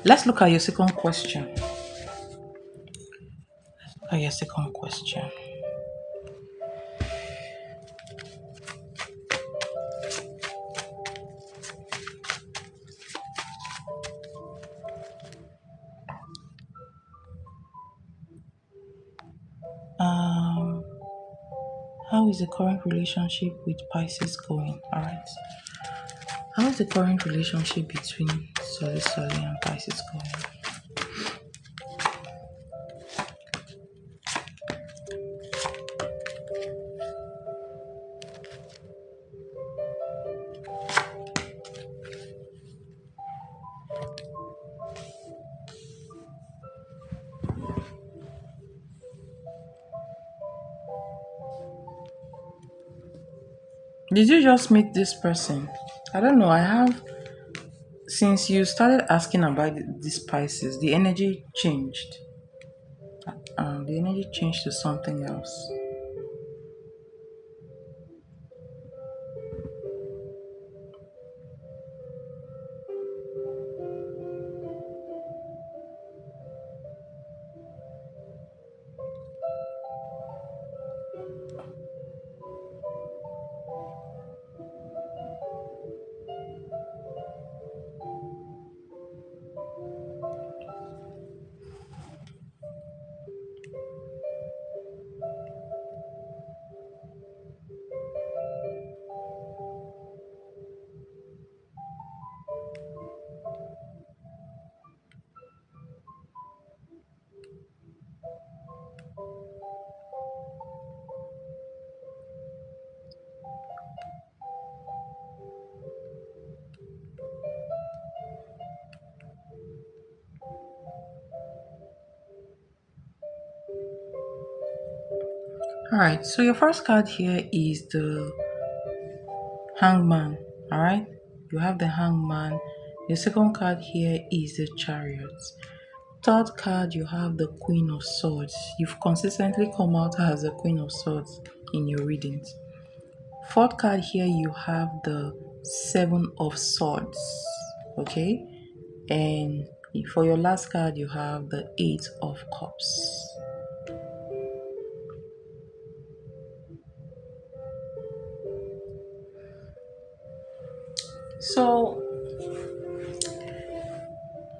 let's look at your second question. Your second question. Um, how is the current relationship with Pisces going? All right. How is the current relationship between Soli and Pisces going? Did you just meet this person? I don't know. I have, since you started asking about these Pisces, the energy changed. The energy changed to something else. All right. So your first card here is the Hangman. All right. You have the Hangman. Your second card here is the Chariot. Third card, you have the Queen of Swords. You've consistently come out as the Queen of Swords in your readings. Fourth card here, you have the Seven of Swords. Okay. And for your last card, you have the Eight of Cups. So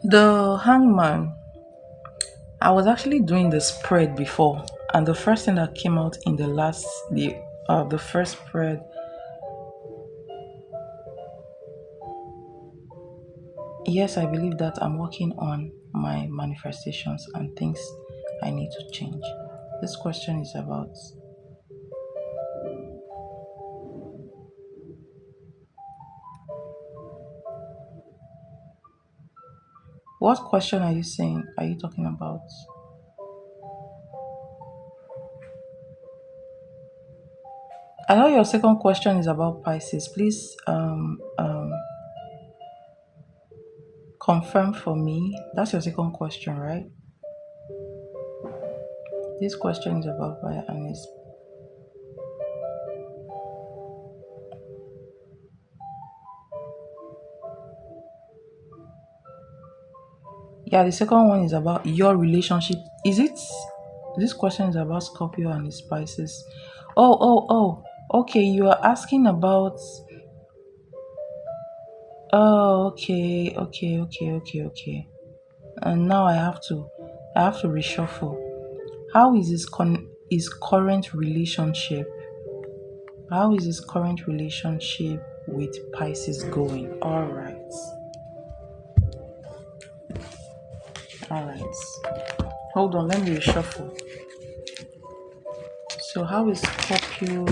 the Hangman, I was actually doing the spread before, and the first thing that came out in the first spread, yes, I believe that I'm working on my manifestations and things I need to change. This question is about, what question are you saying? Are you talking about? I know your second question is about Pisces. Please confirm for me. That's your second question, right? This question is about fire and is, yeah, the second one is about your relationship. Is it, this question is about Scorpio and his Pisces? Oh, okay, you are asking about, oh, okay. And now I have to reshuffle. How is his current relationship How is his current relationship with Pisces going? All right. Hold on, let me reshuffle. So, how is Scorpio?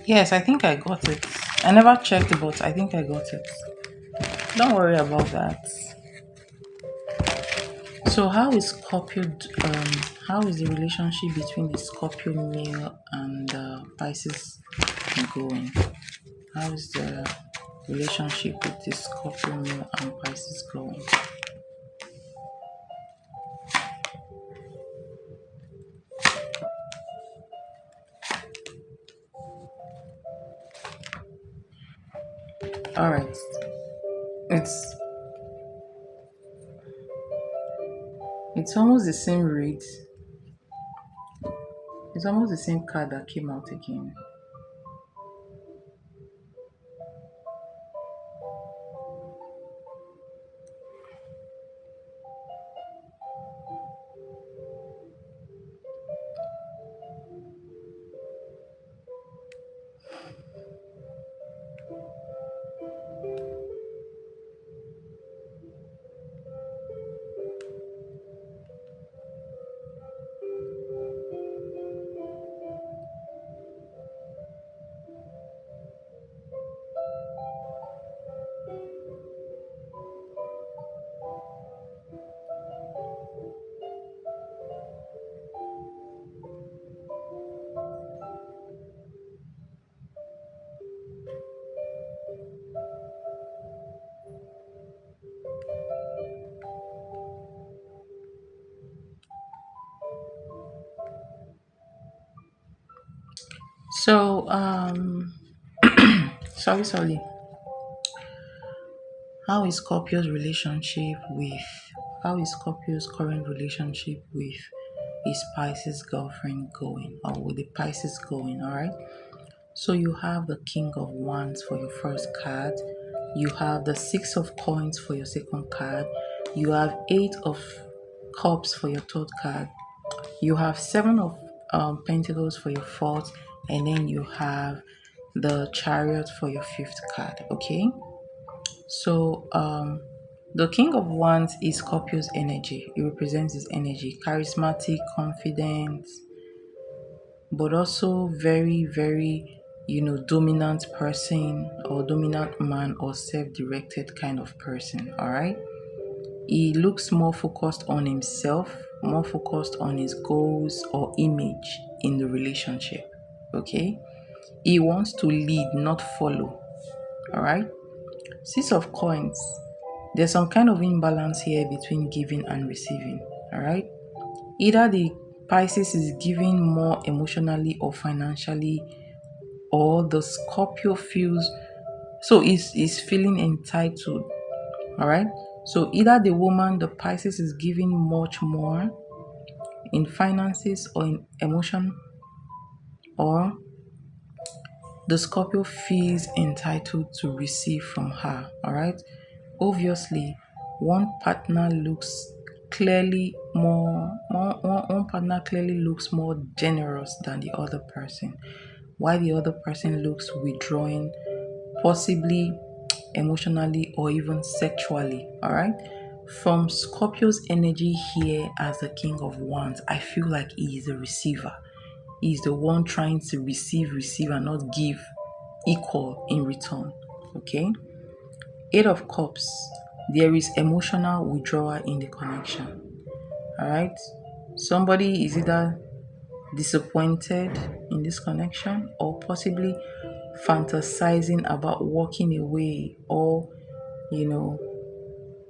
Yes, I think I got it. I never checked, but I think I got it. Don't worry about that. So, how is Scorpio? How is the relationship between the Scorpio male and Pisces going? How is the relationship with the Scorpio male and Pisces going? All right. It's it's almost the same read. It's almost the same card that came out again. So, sorry. How is Scorpio's relationship with? How is Scorpio's current relationship with his Pisces girlfriend going, or with the Pisces going? All right. So you have the King of Wands for your first card. You have the Six of Coins for your second card. You have Eight of Cups for your third card. You have Seven of Pentacles for your fourth, and then you have the Chariot for your fifth card. Okay. So the King of Wands is Scorpio's energy. It represents his energy, charismatic, confident, but also very, very, dominant person or dominant man or self-directed kind of person. All right. He looks more focused on himself, more focused on his goals or image in the relationship. Okay. He wants to lead, not follow. All right. Six of Coins. There's some kind of imbalance here between giving and receiving. All right. Either the Pisces is giving more emotionally or financially, or the Scorpio feels so is feeling entitled. All right. So either the woman, the Pisces, is giving much more in finances or in emotion, or the Scorpio feels entitled to receive from her. All right. Obviously, one partner looks clearly one partner clearly looks more generous than the other person, while the other person looks withdrawing, possibly emotionally or even sexually. All right. From Scorpio's energy here as the King of Wands, I feel like he is a receiver. He's the one trying to receive and not give equal in return. Okay. Eight of Cups, there is emotional withdrawal in the connection. All right. Somebody is either disappointed in this connection or possibly fantasizing about walking away, or, you know,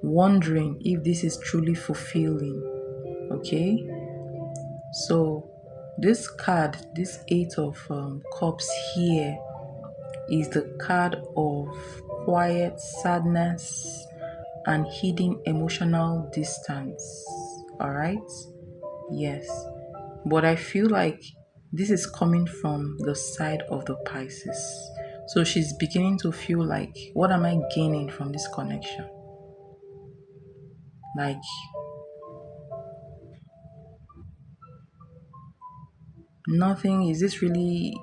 wondering if this is truly fulfilling. Okay. So, this card, this Eight of Cups here, is the card of quiet sadness and hidden emotional distance. All right. Yes. But I feel like this is coming from the side of the Pisces. So she's beginning to feel like, what am I gaining from this connection? Like, Nothing. Is this really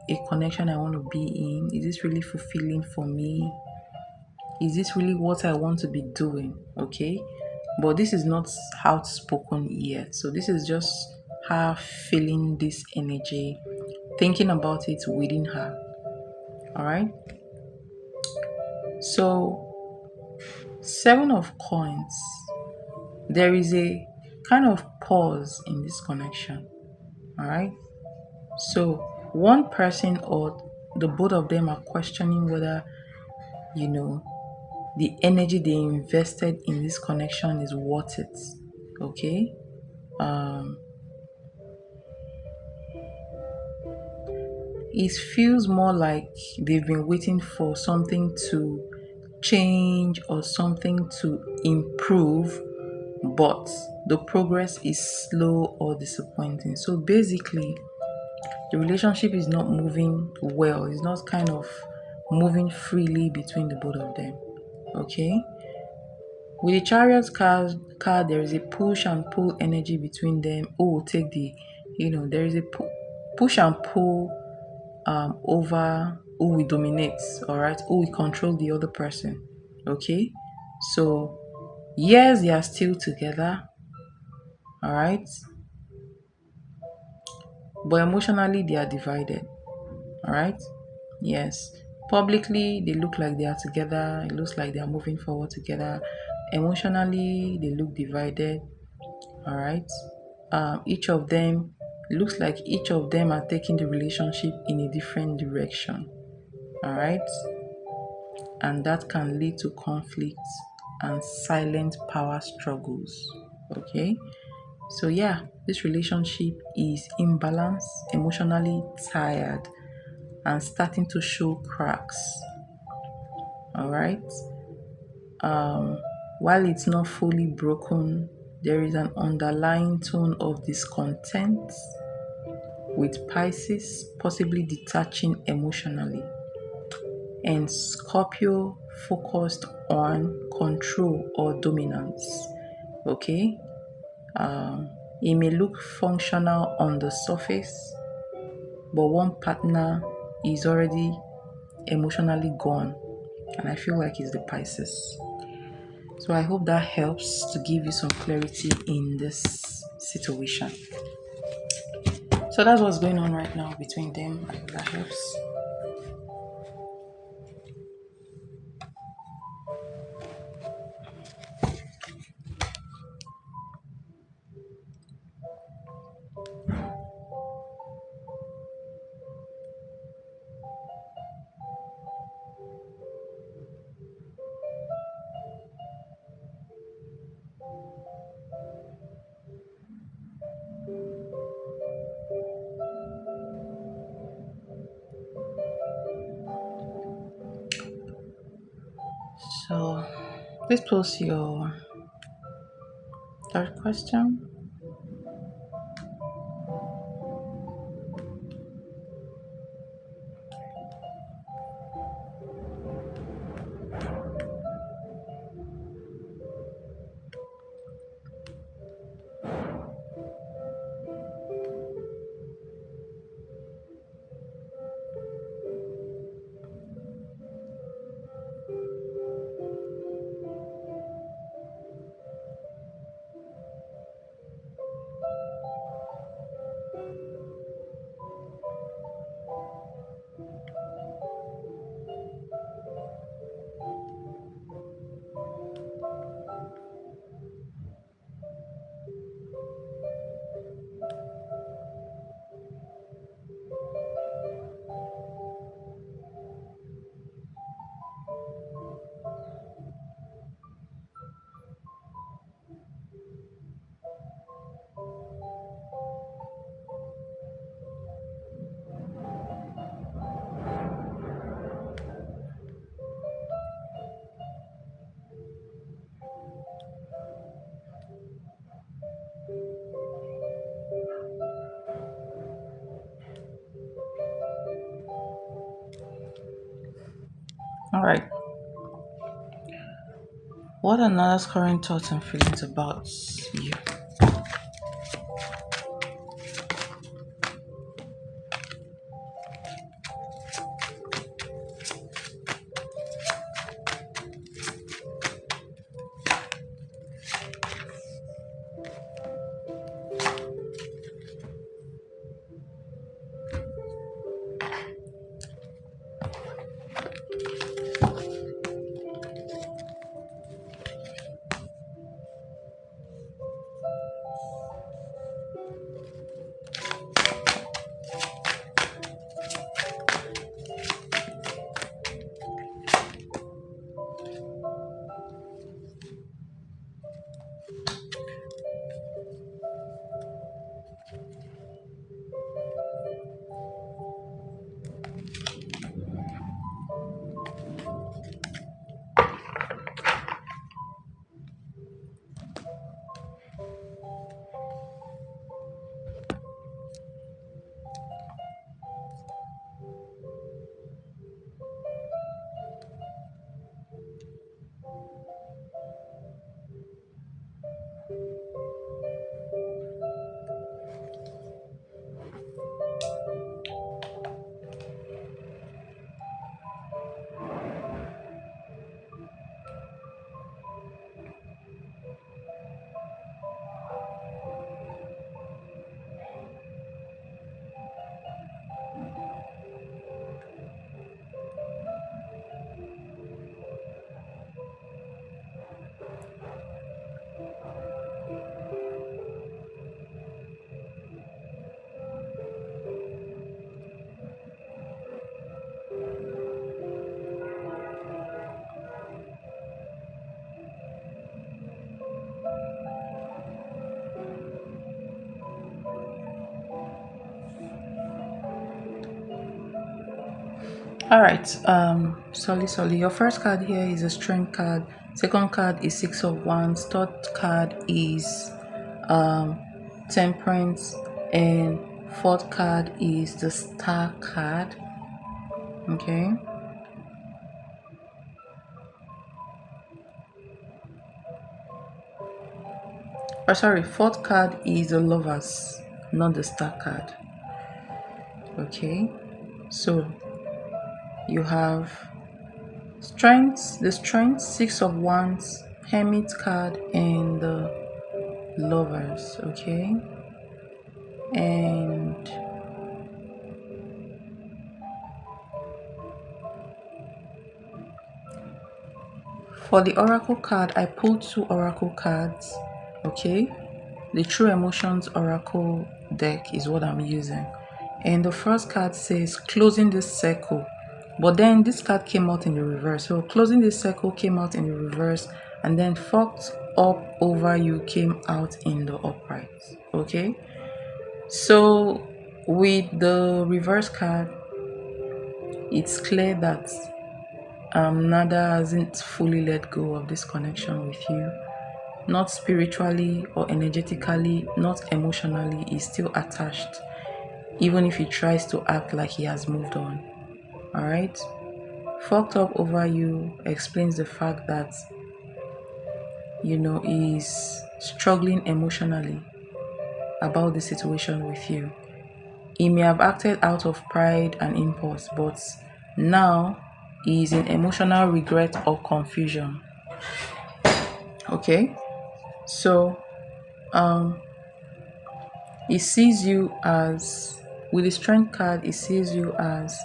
a connection I want to be in? Is this really fulfilling for me? Is this really what I want to be doing? Okay. But this is not outspoken yet. So this is just her feeling this energy, thinking about it within her. All right. So, Seven of Coins, there is a kind of pause in this connection. All right. So, one person or the both of them are questioning whether, you know, the energy they invested in this connection is worth it. Okay. Um, it feels more like they've been waiting for something to change or something to improve, but the progress is slow or disappointing. So basically, the relationship is not moving well, it's not kind of moving freely between the both of them. Okay. With the card, there is a push and pull energy between them. Who will take the, there is a push and pull over who will dominate, all right, who will control the other person. Okay. So, yes, they are still together, all right, but emotionally they are divided, all right. Yes, publicly they look like they are together, it looks like they are moving forward together. Emotionally they look divided, all right. Each of them looks like each of them are taking the relationship in a different direction, all right, and that can lead to conflicts and silent power struggles. Okay. So yeah, this relationship is imbalanced, emotionally tired, and starting to show cracks. All right. While it's not fully broken, there is an underlying tone of discontent, with Pisces possibly detaching emotionally, and Scorpio focused on control or dominance. Okay. It may look functional on the surface, but one partner is already emotionally gone, and I feel like it's the Pisces. So I hope that helps to give you some clarity in this situation. So that's what's going on right now between them. I hope that helps. So please pose your third question. All right. What are Nana's current thoughts and feelings about you? All right. Sorry. Your first card here is a strength card. Second card is Six of Wands. Third card is um Temperance, and fourth card is the Star card. Okay. Oh, sorry. Fourth card is the Lovers, not the Star card. Okay. So you have the strength, Six of Wands, Hermit card, and the Lovers. Okay. And for the oracle card, I pulled two oracle cards. Okay. The True Emotions Oracle deck is what I'm using. And the first card says closing this circle. But then this card came out in the reverse. So closing this circle came out in the reverse, and then fucked up over you came out in the upright. Okay. So with the reverse card, it's clear that Nada hasn't fully let go of this connection with you. Not spiritually or energetically, not emotionally, is still attached, even if he tries to act like he has moved on. Alright? Fucked up over you explains the fact that, he's struggling emotionally about the situation with you. He may have acted out of pride and impulse, but now he is in emotional regret or confusion. Okay? So, he sees you as, with the strength card, he sees you as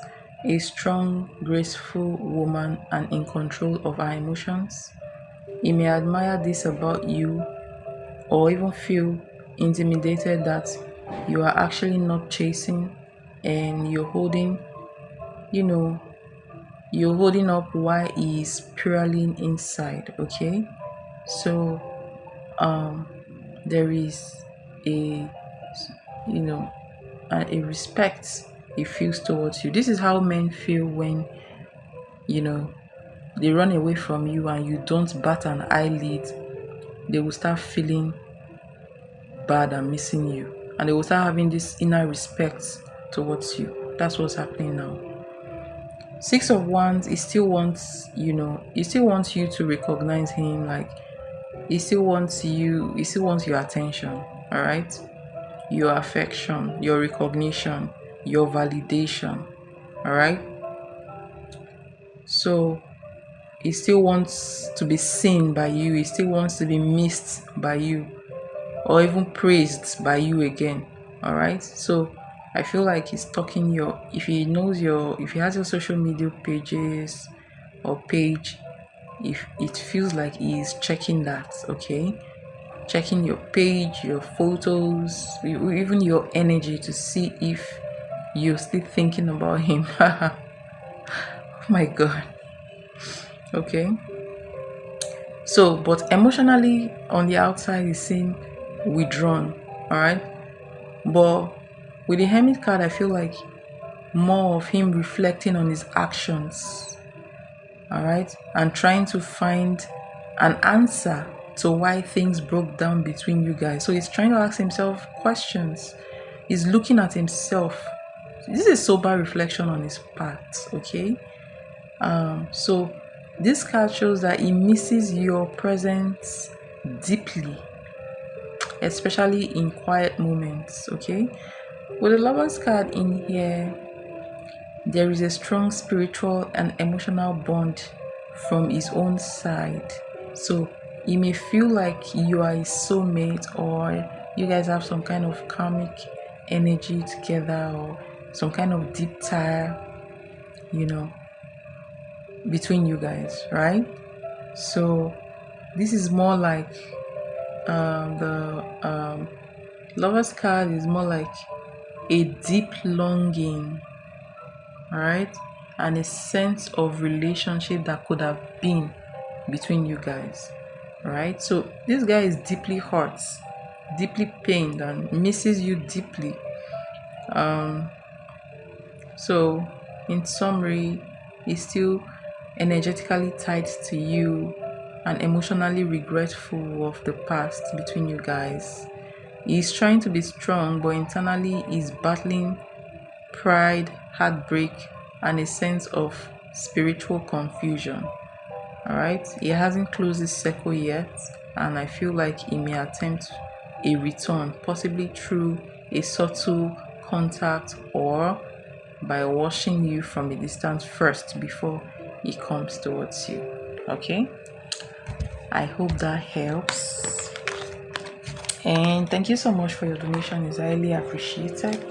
a strong, graceful woman and in control of her emotions. He may admire this about you, or even feel intimidated that you are actually not chasing, and you're holding up while he is spiraling inside. Okay. So there is a a respect he feels towards you. This is how men feel when they run away from you and you don't bat an eyelid. They will start feeling bad and missing you, and they will start having this inner respect towards you. That's what's happening now. Six of Wands, he still wants you to recognize him. Like, he still wants your attention. All right, your affection, your recognition, your validation. All right. So he still wants to be seen by you. He still wants to be missed by you, or even praised by you again. All right. So I feel like he's talking if he has your social media pages or page, if it feels like he's checking that. Okay. Checking your page, your photos, even your energy, to see if you're still thinking about him. Oh my God. Okay. So, but emotionally on the outside, he seems withdrawn. All right. But with the Hermit card, I feel like more of him reflecting on his actions. All right. And trying to find an answer to why things broke down between you guys. So he's trying to ask himself questions. He's looking at himself. This is sober reflection on his part. Okay. So this card shows that he misses your presence deeply, especially in quiet moments. Okay. With the Lovers card in here, there is a strong spiritual and emotional bond from his own side. So he may feel like you are his soulmate, or you guys have some kind of karmic energy together, or some kind of deep tie, between you guys, right? So this is more like the Lovers card is more like a deep longing, right? And a sense of relationship that could have been between you guys, right? So this guy is deeply hurt, deeply pained, and misses you deeply. So in summary, is still energetically tied to you and emotionally regretful of the past between you guys. He's trying to be strong, but internally he's battling pride, heartbreak, and a sense of spiritual confusion. All right, he hasn't closed his circle yet, and I feel like he may attempt a return, possibly through a subtle contact or by watching you from a distance first before he comes towards you. Okay, I hope that helps. And thank you so much for your donation, it's highly appreciated.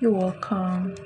You're welcome.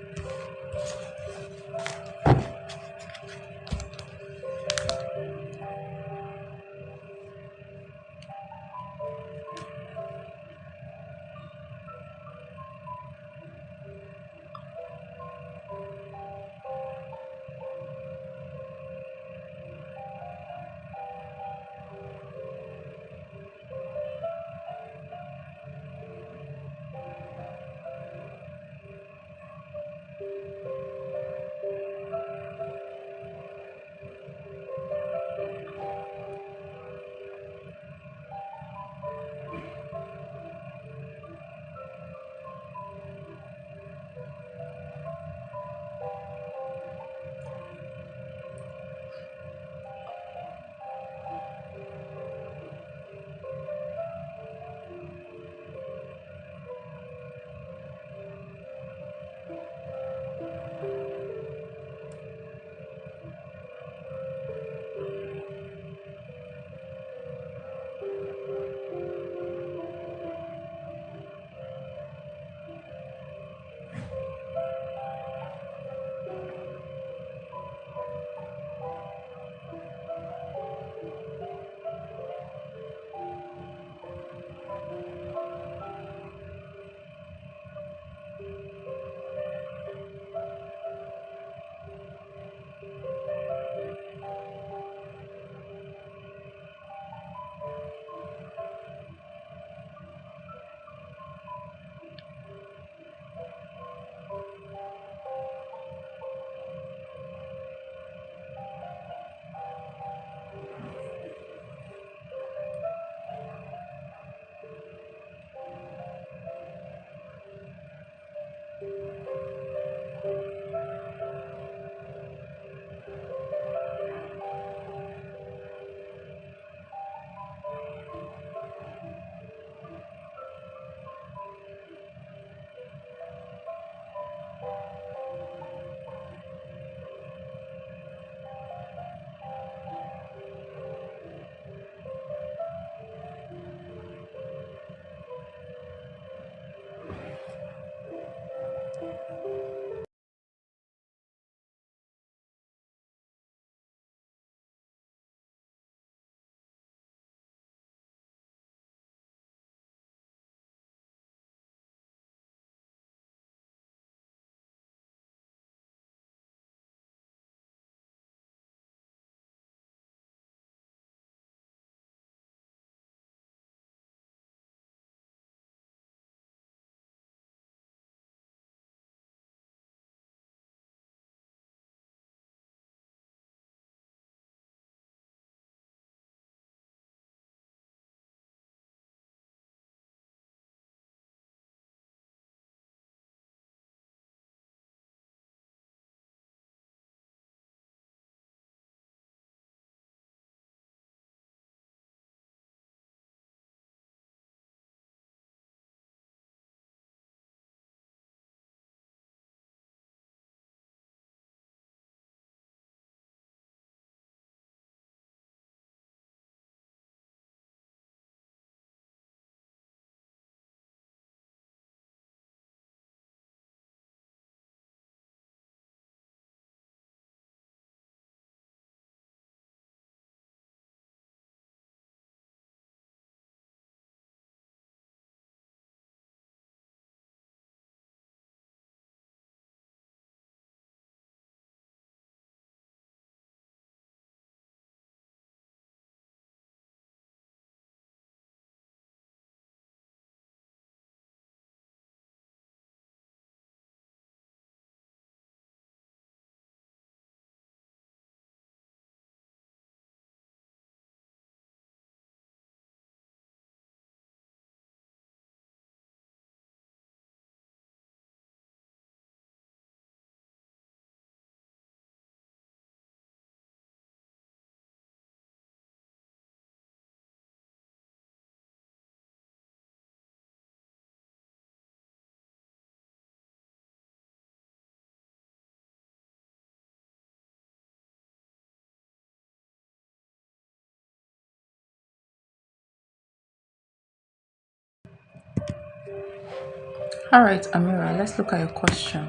All right, Amira, let's look at your question.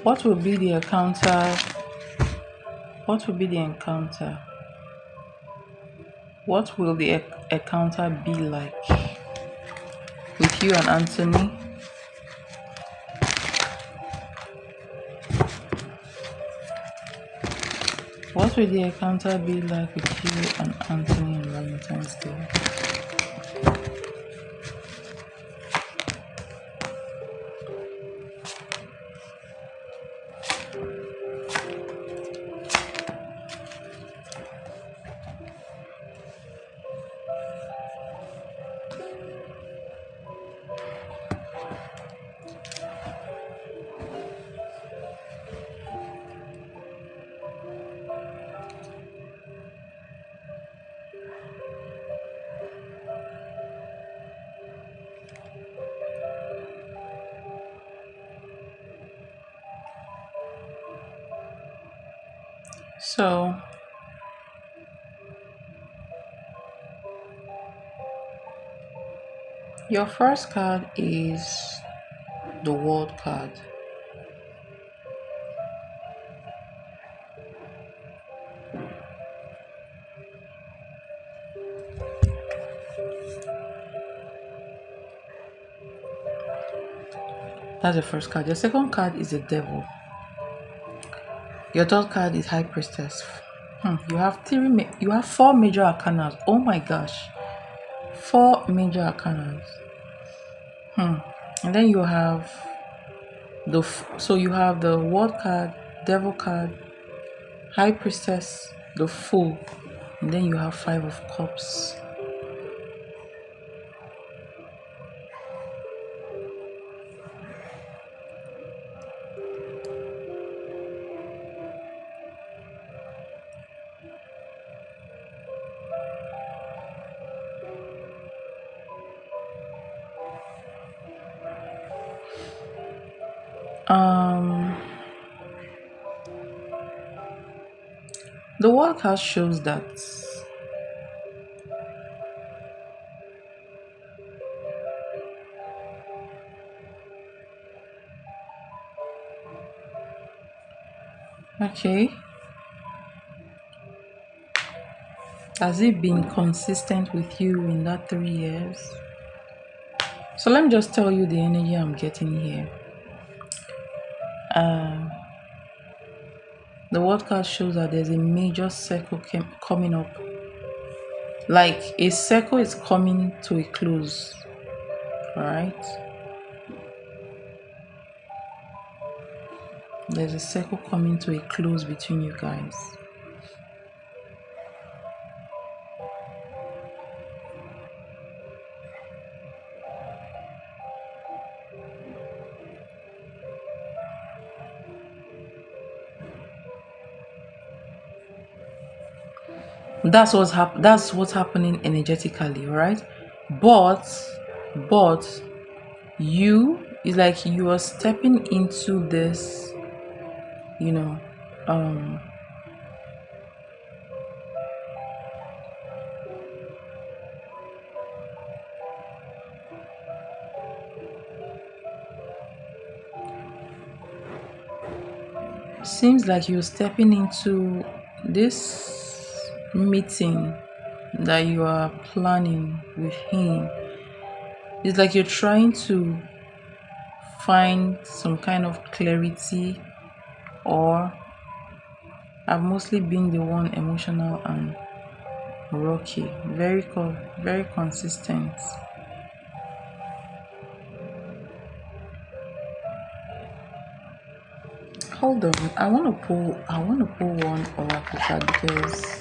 What will be the encounter? What will be the encounter? What will the encounter be like with you and Anthony? What will the encounter be like with you and Anthony on Valentine's Day? So, your first card is the World card. That's the first card. Your second card is the Devil. Your third card is High Priestess. You have you have four major arcanas. Oh my gosh, four major arcanas. And then you have so you have the World card, Devil card, High Priestess, the Fool, and then you have Five of Cups. The World card shows that okay. Has it been consistent with you in that 3 years? So let me just tell you the energy I'm getting here. The World card shows that there's a major circle coming up. Like a circle is coming to a close. Alright? There's a circle coming to a close between you guys. That's what's happening energetically, right? But you is like you are stepping into this, you know, seems like you're stepping into this meeting that you are planning with him. It's like you're trying to find some kind of clarity, or I've mostly been the one emotional and rocky, very consistent. Hold on, I want to pull one oracle card because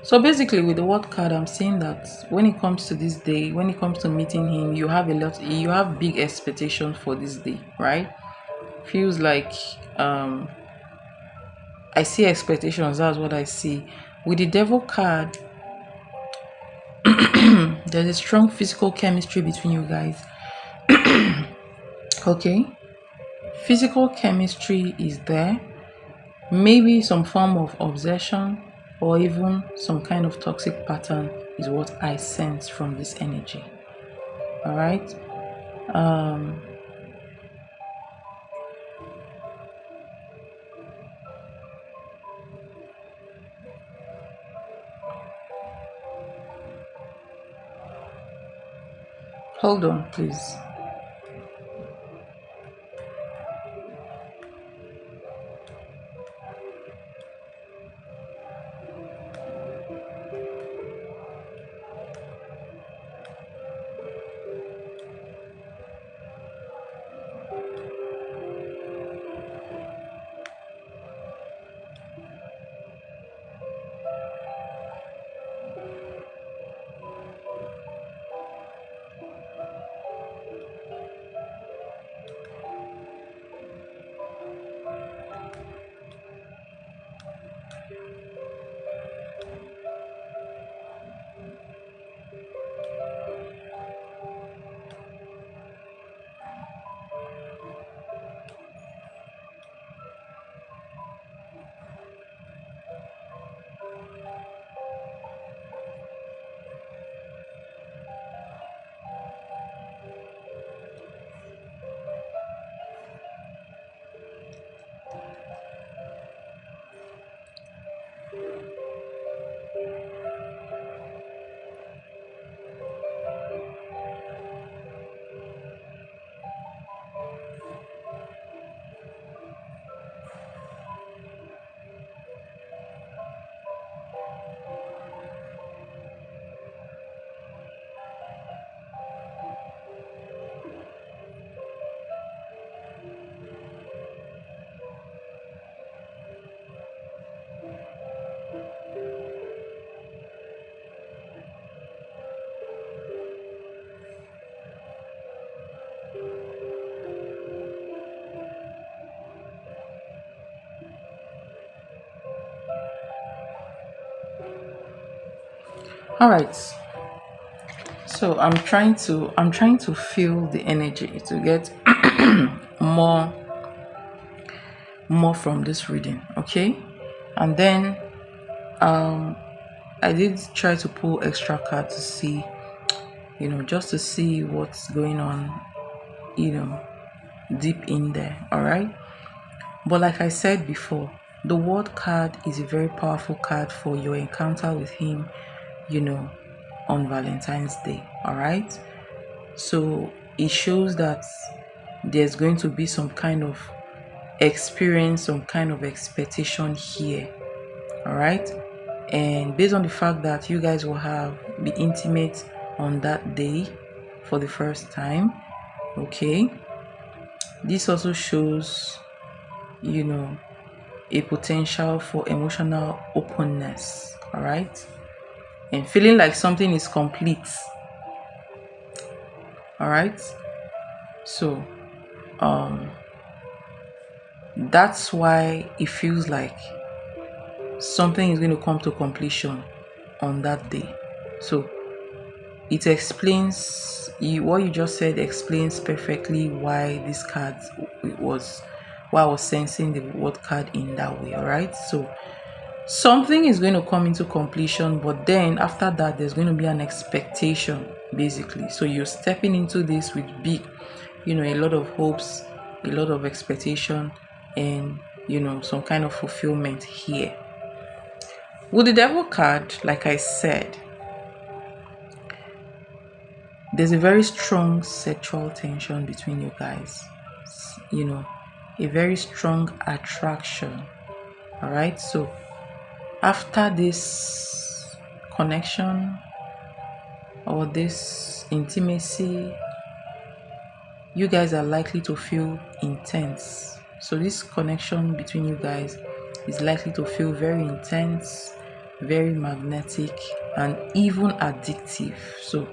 So basically, with the word card, I'm saying that when it comes to this day, when it comes to meeting him, you have big expectations for this day, right? Feels like um I see expectations. That's what I see. With the devil card, there's a strong physical chemistry between you guys. Okay, physical chemistry is there. Maybe some form of obsession or even some kind of toxic pattern is what I sense from this energy. All right. Um, Hold on, please. All right. So I'm trying to feel the energy to get more more from this reading, okay? And then um I did try to pull extra card to see, just to see what's going on, you know, deep in there, all right? But like I said before, the word card is a very powerful card for your encounter with him, you know, on Valentine's Day, all right? So it shows that there's going to be some kind of experience, some kind of expectation here, all right? And based on the fact that you guys will have be intimate on that day for the first time, okay, this also shows, you know, a potential for emotional openness, all right, and feeling like something is complete, all right. So that's why it feels like something is going to come to completion on that day. So it explains what you just said explains perfectly why this card was why I was sensing the word card in that way. All right. So something is going to come into completion, but then after that there's going to be an expectation, basically. So you're stepping into this with big, a lot of hopes, a lot of expectation, and some kind of fulfillment here. With the devil card, like I said, there's a very strong sexual tension between you guys, a very strong attraction, all right? So after this connection or this intimacy, you guys are likely to feel intense. So this connection between you guys is likely to feel very intense, very magnetic, and even addictive. So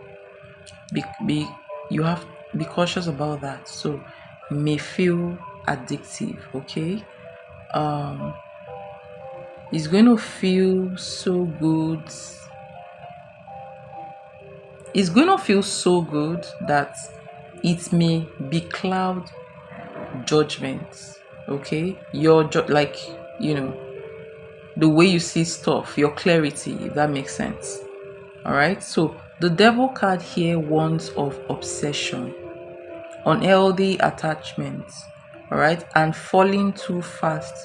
be you have be cautious about that. So it may feel addictive, okay? Um it's going to feel so good. It's going to feel so good that it may be cloud judgment, okay? Like, you know, the way you see stuff, your clarity, if that makes sense. All right. So the devil card here warns of obsession, unhealthy attachments, all right, and falling too fast,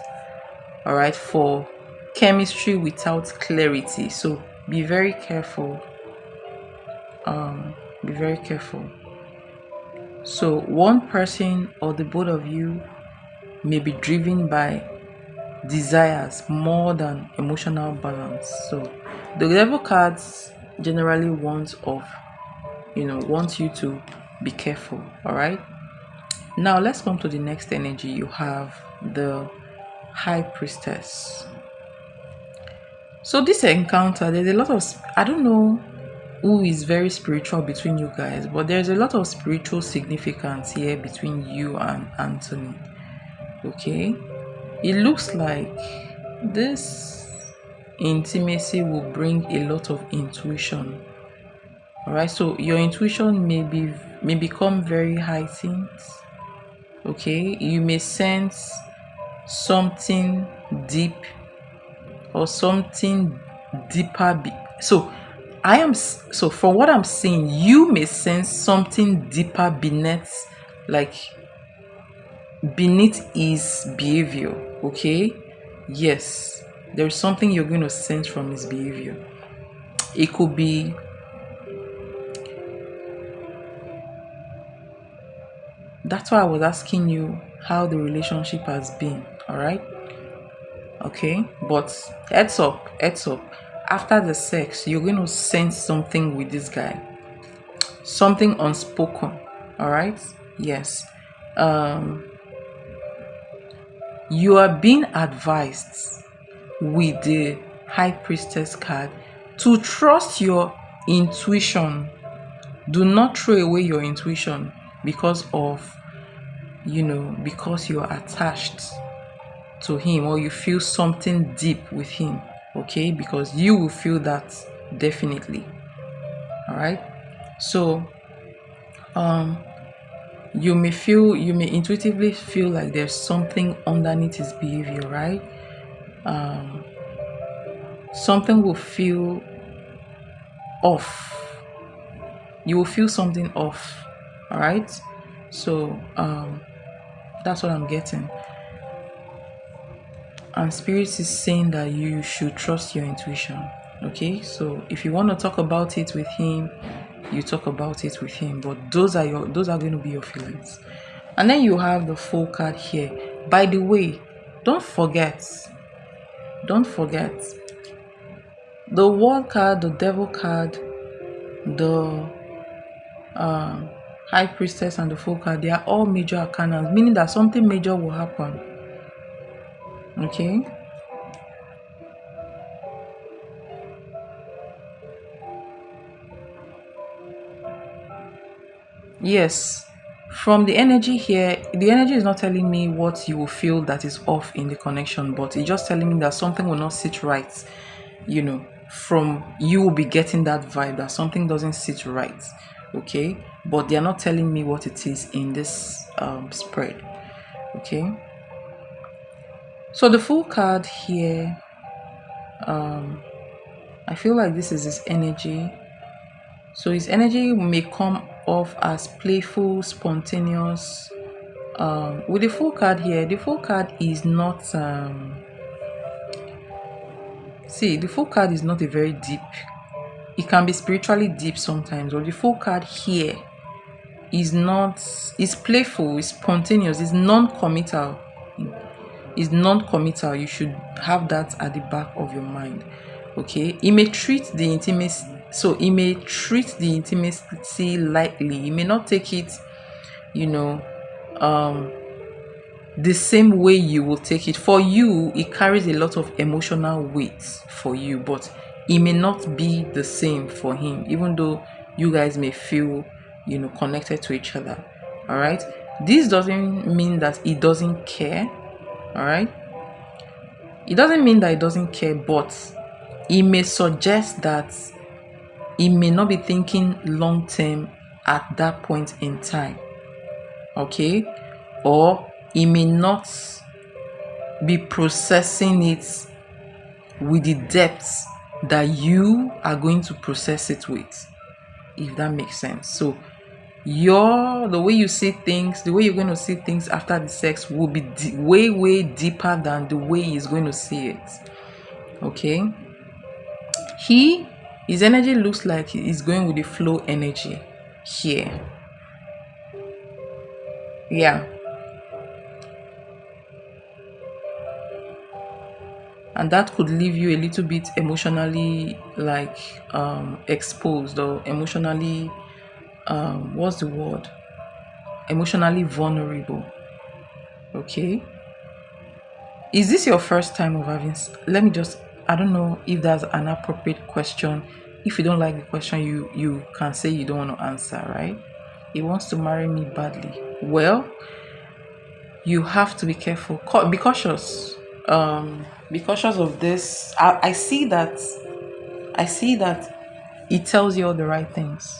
all right, for chemistry without clarity. So be very careful. Be very careful. So one person or the both of you may be driven by desires more than emotional balance. So the devil cards generally want you to be careful. All right. Now let's come to the next energy. You have the high priestess. So this encounter, there's a lot of, I don't know who is very spiritual between you guys, but there's a lot of spiritual significance here between you and Anthony. Okay. It looks like this intimacy will bring a lot of intuition. All right. So your intuition may become very heightened. Okay. You may sense something deep or something deeper. So from what I'm saying, you may sense something deeper beneath his behavior. Okay. Yes, there's something you're going to sense from his behavior. It could be that's why I was asking you how the relationship has been. All right. Okay, but heads up. After the sex, you're going to sense something with this guy, something unspoken. All right. Yes. You are being advised with the high priestess card to trust your intuition. Do not throw away your intuition because you're attached to him or you feel something deep with him. Okay, because you will feel that definitely. All right. So you may intuitively feel like there's something underneath his behavior, right? Something will feel off. You will feel something off. All right. So that's what I'm getting. And spirit is saying that you should trust your intuition. Okay. So if you want to talk about it with him, you talk about it with him. But those are going to be your feelings. And then you have the Fool card here. By the way, don't forget the World card, the Devil card, the High Priestess, and the Fool card. They are all major arcana, meaning that something major will happen. Okay. Yes. From the energy here, the energy is not telling me what you will feel that is off in the connection, but it's just telling me that something will not sit right. From you will be getting that vibe that something doesn't sit right. Okay. But they are not telling me what it is in this spread. Okay. So the Fool card here, I feel like this is his energy. So his energy may come off as playful, spontaneous. With the Fool card here, the Fool card is not. The Fool card is not a very deep. It can be spiritually deep sometimes, but the Fool card here is not. It's playful, it's spontaneous, it's non-committal. Is non-committal. You should have that at the back of your mind. Okay. He may treat the intimacy lightly. He may not take it the same way you will take it. For you, it carries a lot of emotional weight for you, but it may not be the same for him, even though you guys may feel, connected to each other. All right. This doesn't mean that he doesn't care. All right. It doesn't mean that he doesn't care, but it may suggest that he may not be thinking long term at that point in time. Okay. Or he may not be processing it with the depth that you are going to process it with, if that makes sense. So the way you see things, the way you're going to see things after the sex will be way deeper than the way he's going to see it. Okay. His energy looks like he's going with the flow energy here. Yeah. And that could leave you a little bit emotionally exposed, or emotionally what's the word? Emotionally vulnerable. Okay. Is this your first time of having? I don't know if that's an appropriate question. If you don't like the question, you can say you don't want to answer, right? He wants to marry me badly. Well, you have to be careful. Be cautious. Be cautious of this. I see that. I see that it tells you all the right things.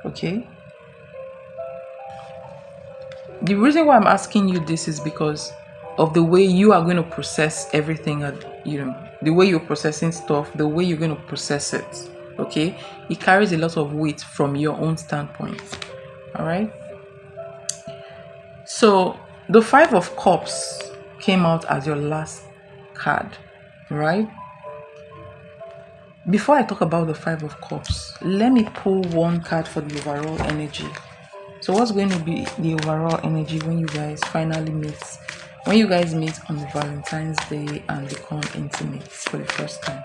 Okay. The reason why I'm asking you this is because of the way you are going to process everything, the way you're processing stuff, the way you're going to process it. Okay. It carries a lot of weight from your own standpoint. All right. So the Five of Cups came out as your last card, right? Before I talk about the Five of Cups, let me pull one card for the overall energy. So what's going to be the overall energy when you guys finally meet? When you guys meet on Valentine's Day and become intimate for the first time,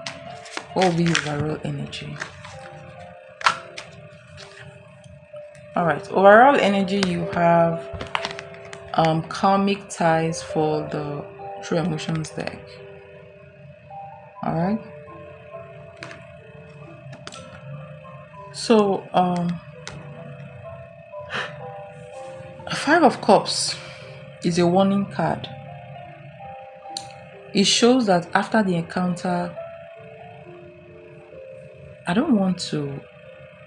what will be the overall energy? All right, overall energy, you have karmic ties for the True Emotions deck. All right. So Five of Cups is a warning card. It shows that after the encounter,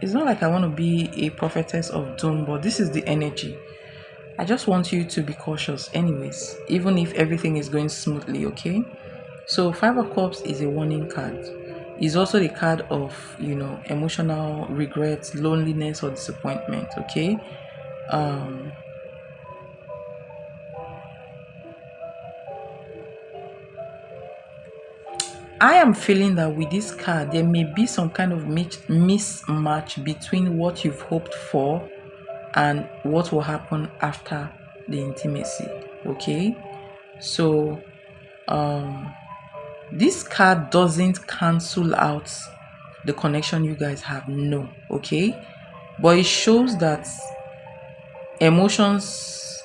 it's not like I want to be a prophetess of doom, but this is the energy. I just want you to be cautious anyways, even if everything is going smoothly, okay? So Five of Cups is a warning card. It's also the card of, emotional regret, loneliness, or disappointment, okay? I am feeling that with this card, there may be some kind of mismatch between what you've hoped for and what will happen after the intimacy. Okay, so this card doesn't cancel out the connection you guys have. No, okay, but it shows that emotions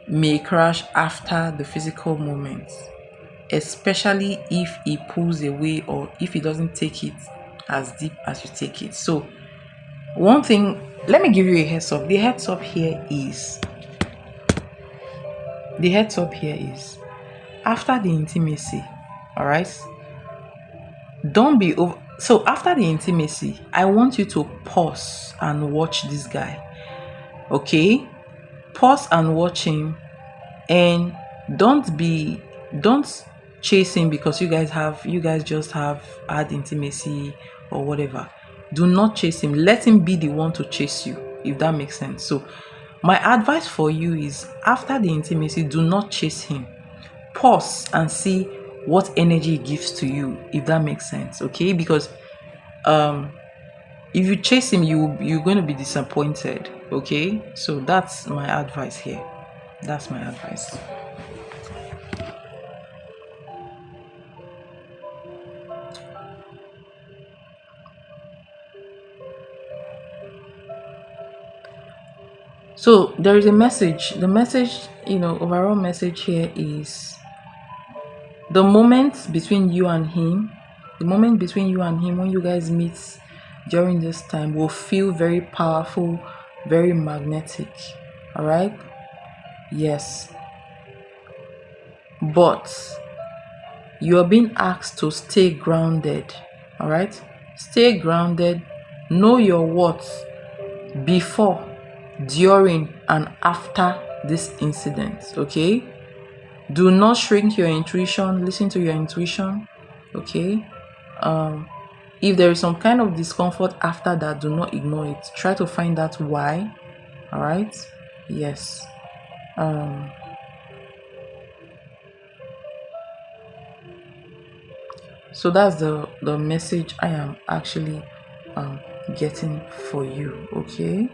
may crash after the physical moment, especially if he pulls away or if he doesn't take it as deep as you take it. So one thing, let me give you a heads up. The heads up here is after the intimacy, all right, don't be over. So after the intimacy, I want you to pause and watch this guy. Okay, pause and watch him, and don't chase him because you guys just have had intimacy or whatever. Do not chase him. Let him be the one to chase you, if that makes sense. So my advice for you is, after the intimacy, do not chase him. Pause and see what energy he gives to you, if that makes sense. Okay, because if you chase him, you're going to be disappointed. Okay, so that's my advice here. That's my advice. So there is a message. The message, overall message here is the moment between you and him, when you guys meet during this time will feel very powerful, very magnetic. All right? Yes. But you are being asked to stay grounded. All right? Stay grounded. Know your worth before, during, and after this incident. Okay? Do not shrink your intuition. Listen to your intuition. Okay? If there is some kind of discomfort after that, do not ignore it. Try to find out why. All right? Yes. So that's the message I am actually getting for you. Okay?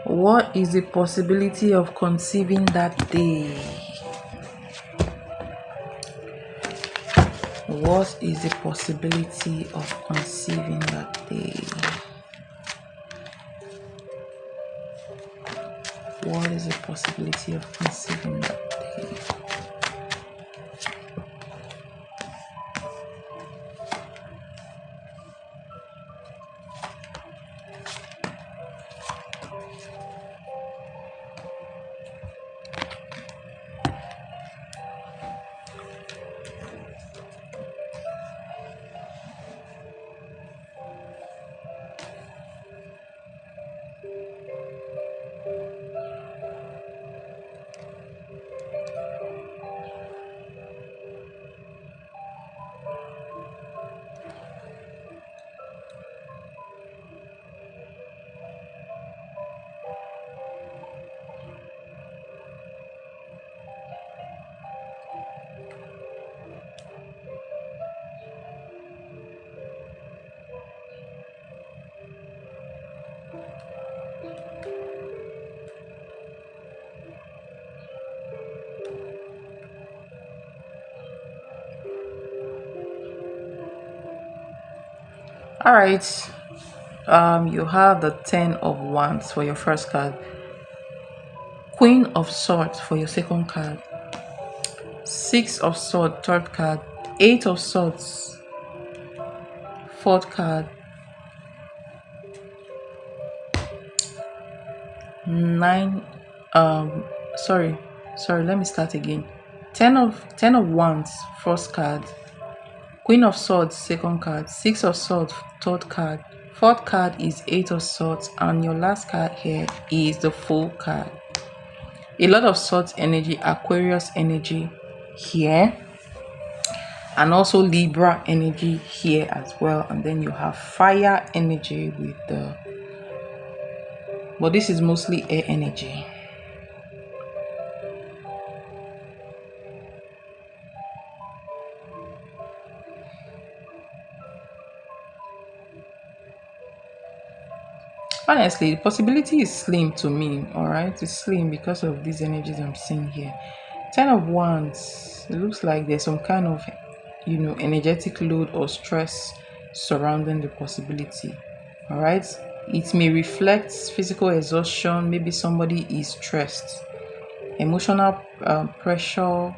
What is the possibility of conceiving that day? What is the possibility of conceiving that day? What is the possibility of conceiving that day? All right. You have the 10 of Wands for your first card, Queen of Swords for your second card, 6 of Swords third card, 8 of Swords fourth card, 9 sorry, let me start again. 10 of Wands first card, Queen of Swords second card, 6 of Swords third card, fourth card is 8 of Swords, and your last card here is the Fool card. A lot of Swords energy, Aquarius energy here, and also Libra energy here as well. And then you have fire energy with but this is mostly air energy. Honestly, the possibility is slim to me. All right, it's slim because of these energies I'm seeing here. 10 of Wands, it looks like there's some kind of energetic load or stress surrounding the possibility. All right, it may reflect physical exhaustion. Maybe somebody is stressed, emotional pressure,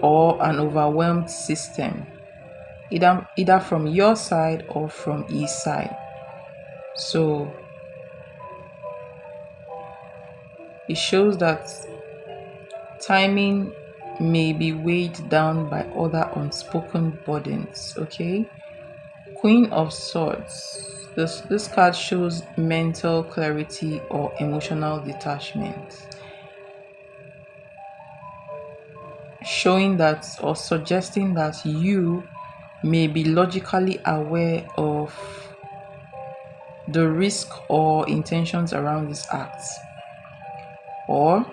or an overwhelmed system, either from your side or from his side. So it shows that timing may be weighed down by other unspoken burdens. Okay, Queen of Swords, this card shows mental clarity or emotional detachment, showing that or suggesting that you may be logically aware of the risk or intentions around this act, or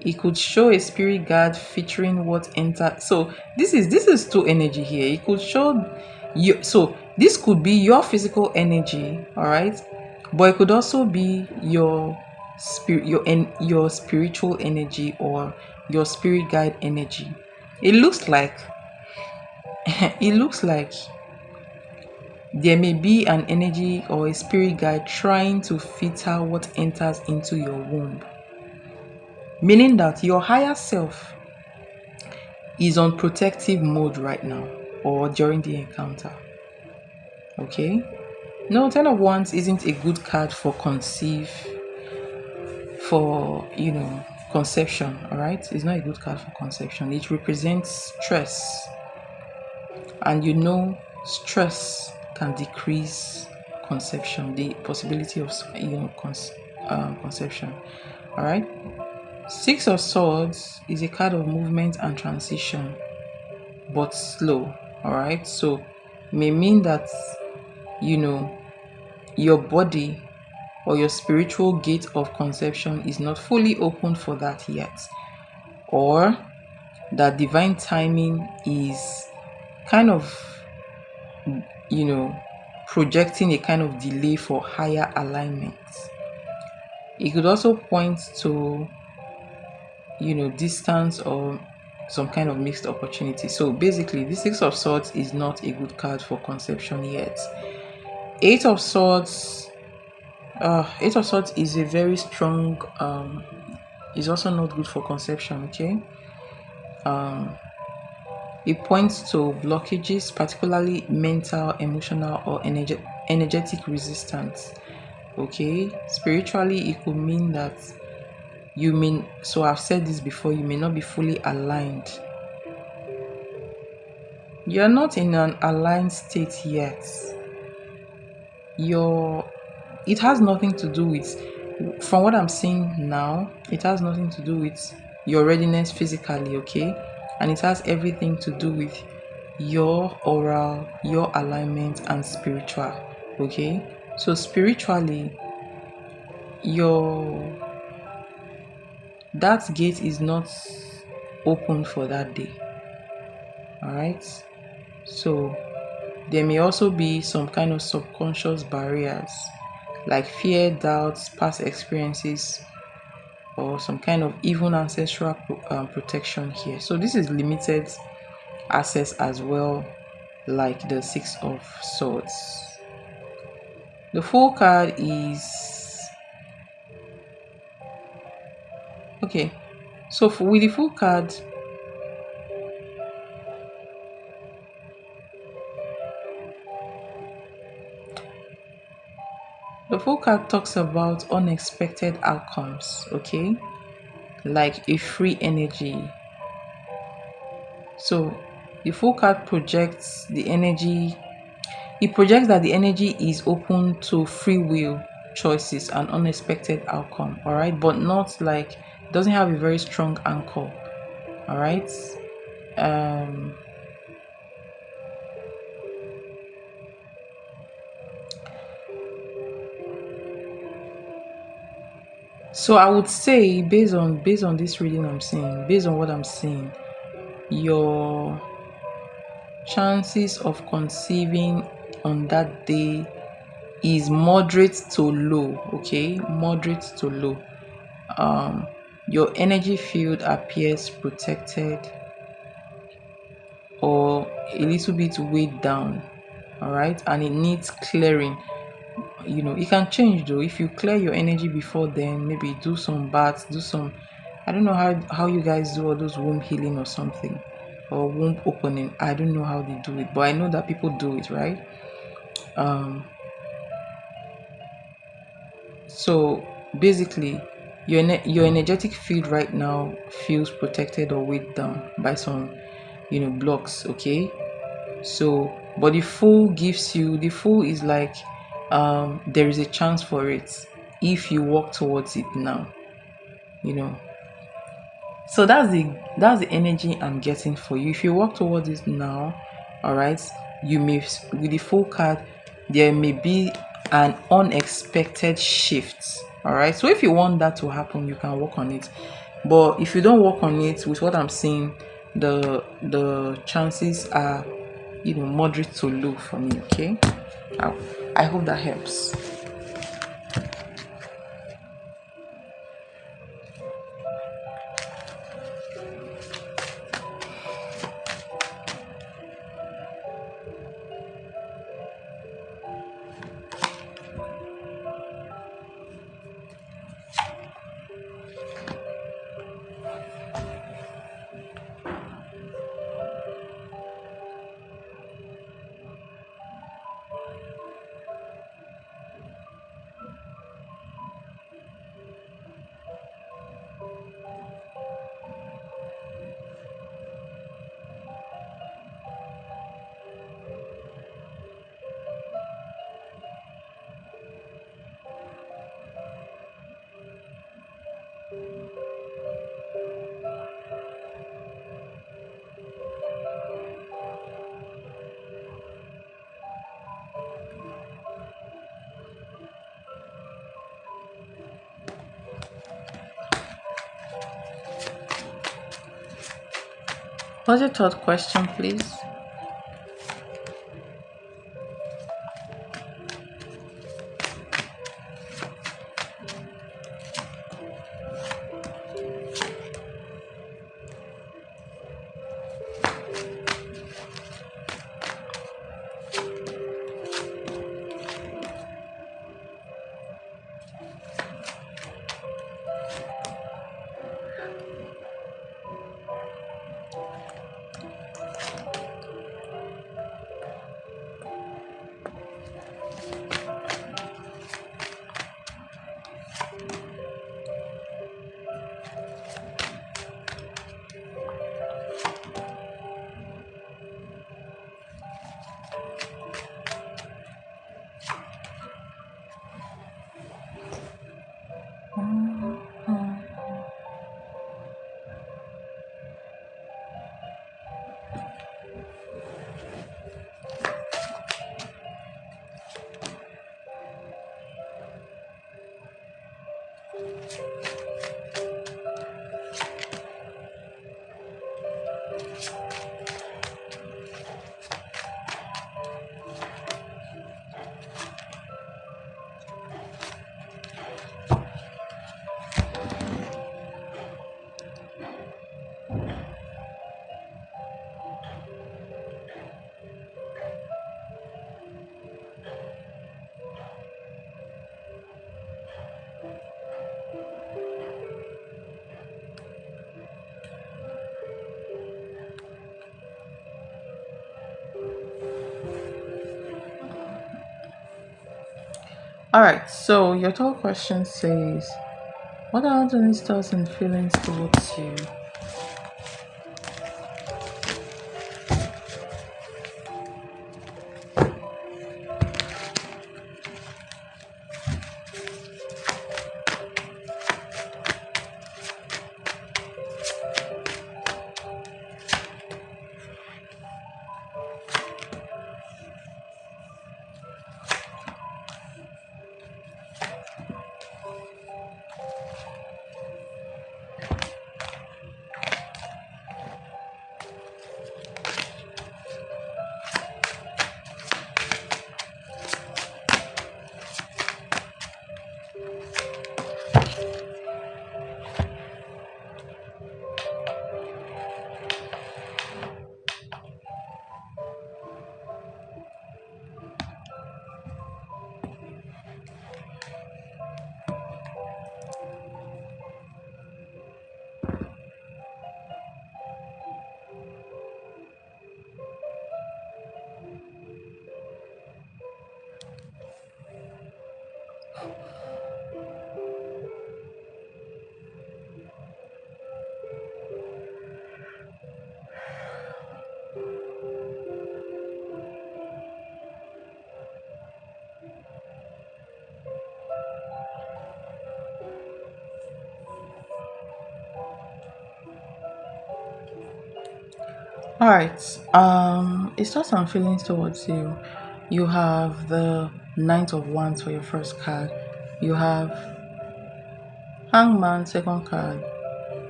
it could show a spirit guide featuring what entered. So this is two energy here. It could show you, so this could be your physical energy, all right, But it could also be your spirit, your spiritual energy, or your spirit guide energy. It looks like it looks like there may be an energy or a spirit guide trying to filter what enters into your womb, meaning that your higher self is on protective mode right now or during the encounter. Okay? No, Ten of Wands isn't a good card for conception. All right, it's not a good card for conception. It represents stress, and stress can decrease conception, the possibility of conception. All right. Six of Swords is a card of movement and transition, but slow. All right, so may mean that your body or your spiritual gate of conception is not fully open for that yet, or that divine timing is kind of projecting a kind of delay for higher alignment. It could also point to distance or some kind of mixed opportunity. So basically, the Six of Swords is not a good card for conception yet. Eight of Swords is a very strong, is also not good for conception. Okay. It points to blockages, particularly mental, emotional, or energetic resistance. Okay. Spiritually, it could mean that so I've said this before, you may not be fully aligned. You're not in an aligned state yet. It has nothing to do with, from what I'm seeing now, it has nothing to do with your readiness physically, okay? And it has everything to do with your aura, your alignment, and spiritual, okay? So spiritually, that gate is not open for that day. All right. So there may also be some kind of subconscious barriers like fear, doubts, past experiences, or some kind of even ancestral protection here. So this is limited access as well, like the Six of Swords. The Fool card is okay. So with the Fool card, the Fool card talks about unexpected outcomes, okay? Like a free energy. So the Fool card projects the energy. It projects that the energy is open to free will choices and unexpected outcome, all right? But not like, doesn't have a very strong anchor, all right? So I would say, based on this reading I'm seeing, based on what I'm seeing, your chances of conceiving on that day is moderate to low, okay? Moderate to low. Your energy field appears protected or a little bit weighed down, all right? And it needs clearing. It can change though. If you clear your energy before then, maybe do some baths, I don't know how you guys do all those womb healing or something, or womb opening. I don't know how they do it, but I know that people do it, right? So basically, your energetic field right now feels protected or weighed down by some blocks, okay? So but the Fool is like, there is a chance for it if you walk towards it now, so that's the energy I'm getting for you. If you walk towards it now, all right, you may, with the Fool card, there may be an unexpected shift, all right? So if you want that to happen, you can work on it. But if you don't work on it, with what I'm seeing, the chances are moderate to low for me, okay? I hope that helps. What's your third question, please? All right. So your third question says, "What are Anthony's thoughts and feelings towards you?" All right. It starts on feelings towards you. You have the Knight of Wands for your first card. You have Hangman second card.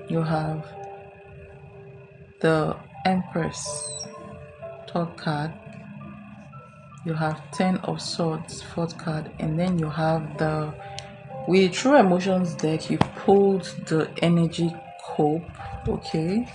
You have the Empress third card. You have Ten of Swords fourth card, and then you have the with True Emotions deck. You pulled the Energy Cope. Okay.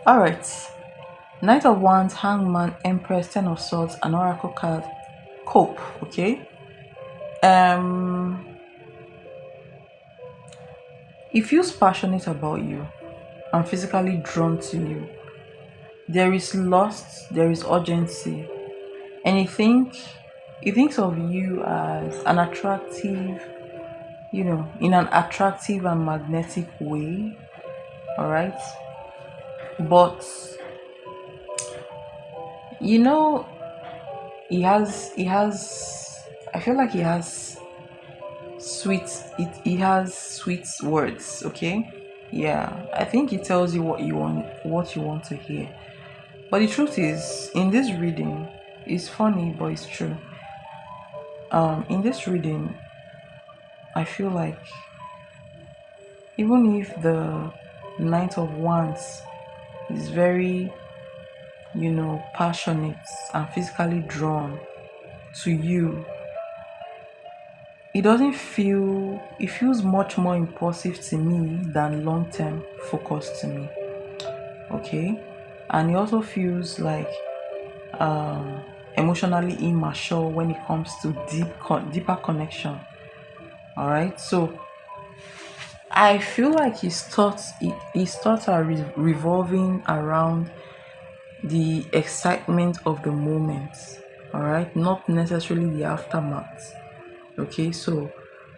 All right. Knight of Wands, Hangman, Empress, Ten of Swords, and Oracle card. Cope. Okay. Um, he feels passionate about you and physically drawn to you. There is lust, there is urgency, and he thinks of you as an attractive, in an attractive and magnetic way. All right, but you know he has I feel like he has sweet words, okay? Yeah, I think he tells you what you want to hear. But the truth is, in this reading, it's funny but it's true. In this reading, I feel like even if the Knight of Wands is very, passionate and physically drawn to you, it feels much more impulsive to me than long-term focused to me. Okay? And it also feels like um emotionally immature when it comes to deeper connection. All right? So I feel like his thoughts are revolving around the excitement of the moment, all right, not necessarily the aftermath. Okay, so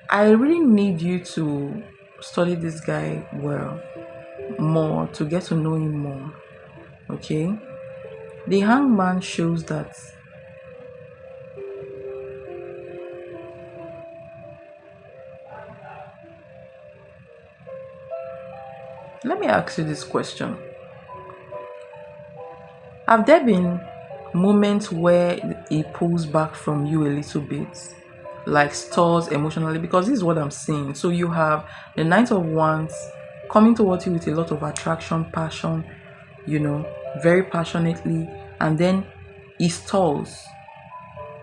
I really need you to study this guy well, more, to get to know him more. Okay, the hangman shows that. Let me ask you this question: have there been moments where he pulls back from you a little bit, like stalls emotionally? Because this is what I'm seeing. So you have the Knight of Wands coming towards you with a lot of attraction, passion, very passionately, and then he stalls.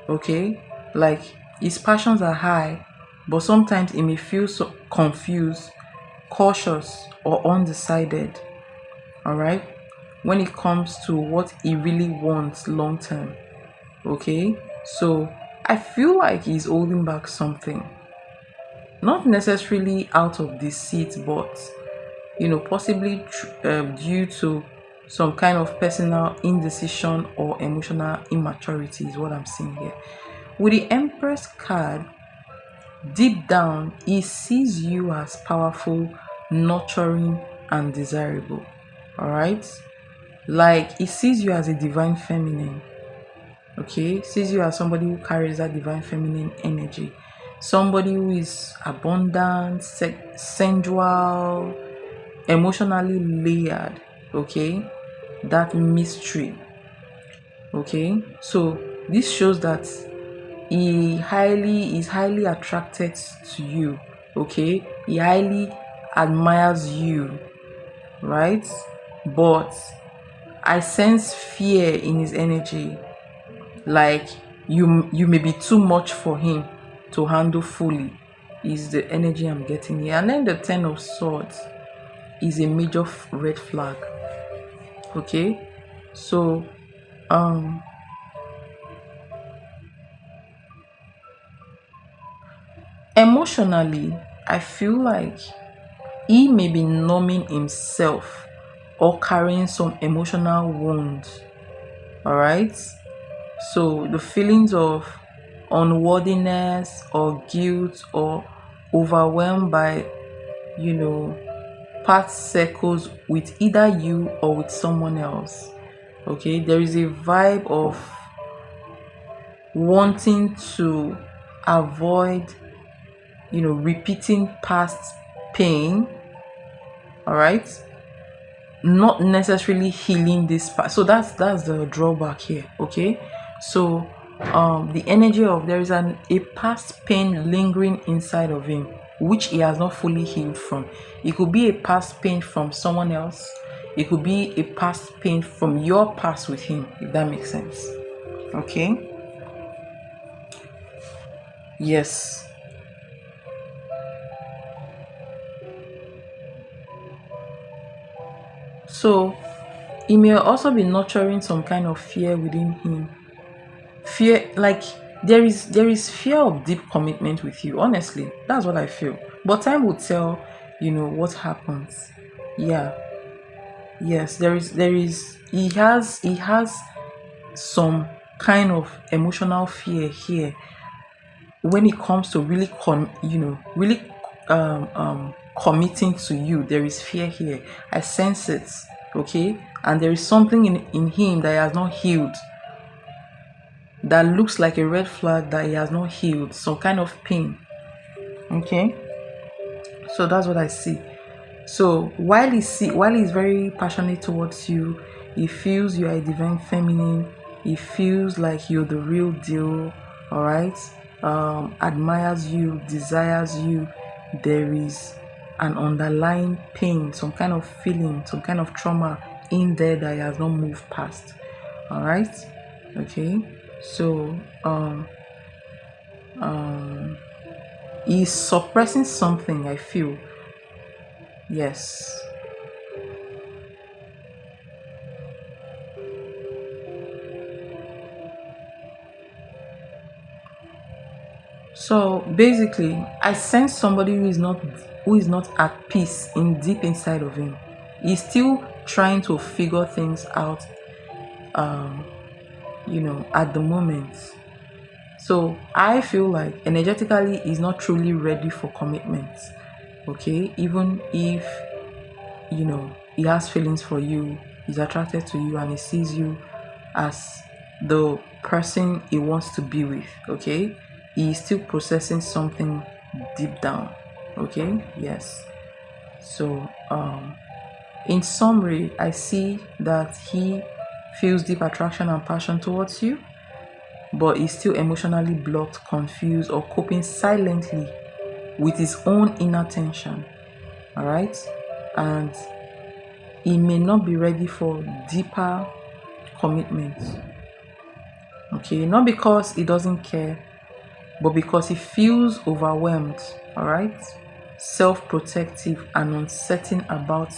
Okay, like his passions are high, but sometimes he may feel so confused, cautious, or undecided. All right, when it comes to what he really wants long term. Okay, so I feel like he's holding back something, not necessarily out of deceit, but possibly due to some kind of personal indecision or emotional immaturity, is what I'm seeing here. With the Empress card, deep down, he sees you as powerful, nurturing, and desirable. All right, like he sees you as a divine feminine. Okay, sees you as somebody who carries that divine feminine energy, somebody who is abundant, sensual, emotionally layered. Okay, that mystery. Okay, so this shows that he is highly attracted to you. Okay, he highly admires you, right? But I sense fear in his energy, like you may be too much for him to handle fully, is the energy I'm getting here. And then the Ten of Swords is a major red flag. Okay, so um emotionally, I feel like he may be numbing himself or carrying some emotional wounds. All right, so the feelings of unworthiness or guilt or overwhelmed by you know past circles with either you or with someone else. Okay, there is a vibe of wanting to avoid repeating past pain. All right, not necessarily healing this part. So that's the drawback here. Okay, so the energy of there is a past pain lingering inside of him, which he has not fully healed from. It could be a past pain from someone else, it could be a past pain from your past with him, if that makes sense. Okay, yes. So he may also be nurturing some kind of fear within him. Fear, like there is fear of deep commitment with you. Honestly, that's what I feel. But time will tell, what happens. Yeah, yes, there is he has some kind of emotional fear here when it comes to really committing to you. There is fear here. I sense it. Okay, and there is something in him that has not healed, that looks like a red flag that he has not healed, some kind of pain. Okay, so that's what I see. So while he's very passionate towards you, he feels you are a divine feminine, he feels like you're the real deal, all right, admires you, desires you. There is an underlying pain, some kind of feeling, some kind of trauma in there that he has not moved past. All right, okay. So he's suppressing something, I feel. Yes. So basically, I sense somebody who is not at peace in deep inside of him. He's still trying to figure things out, at the moment. So I feel like energetically he's not truly ready for commitment. Okay, even if he has feelings for you, he's attracted to you, and he sees you as the person he wants to be with. Okay, he's still processing something deep down. Okay, yes. So in summary, I see that he feels deep attraction and passion towards you, but is still emotionally blocked, confused, or coping silently with his own inner tension. All right, and he may not be ready for deeper commitment. Okay, not because he doesn't care, but because he feels overwhelmed. All right, self-protective and uncertain about,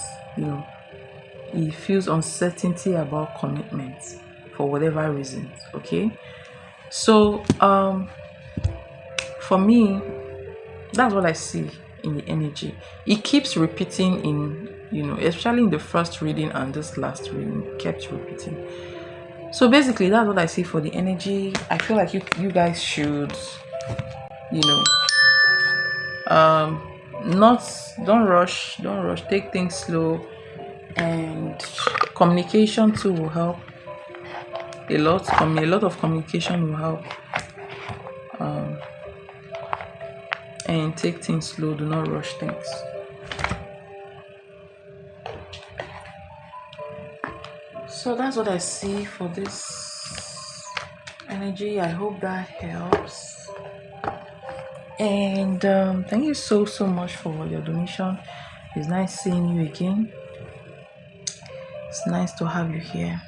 he feels uncertainty about commitment for whatever reasons. Okay, so for me, that's what I see in the energy. It keeps repeating in, especially in the first reading and this last reading, it kept repeating. So basically, that's what I see for the energy. I feel like you guys should, you know, not don't rush, take things slow, and communication too will help a lot. A lot of communication will help. And take things slow. Do not rush things. So that's what I see for this energy. I hope that helps. And thank you so much for your donation. It's nice seeing you again. It's nice to have you here.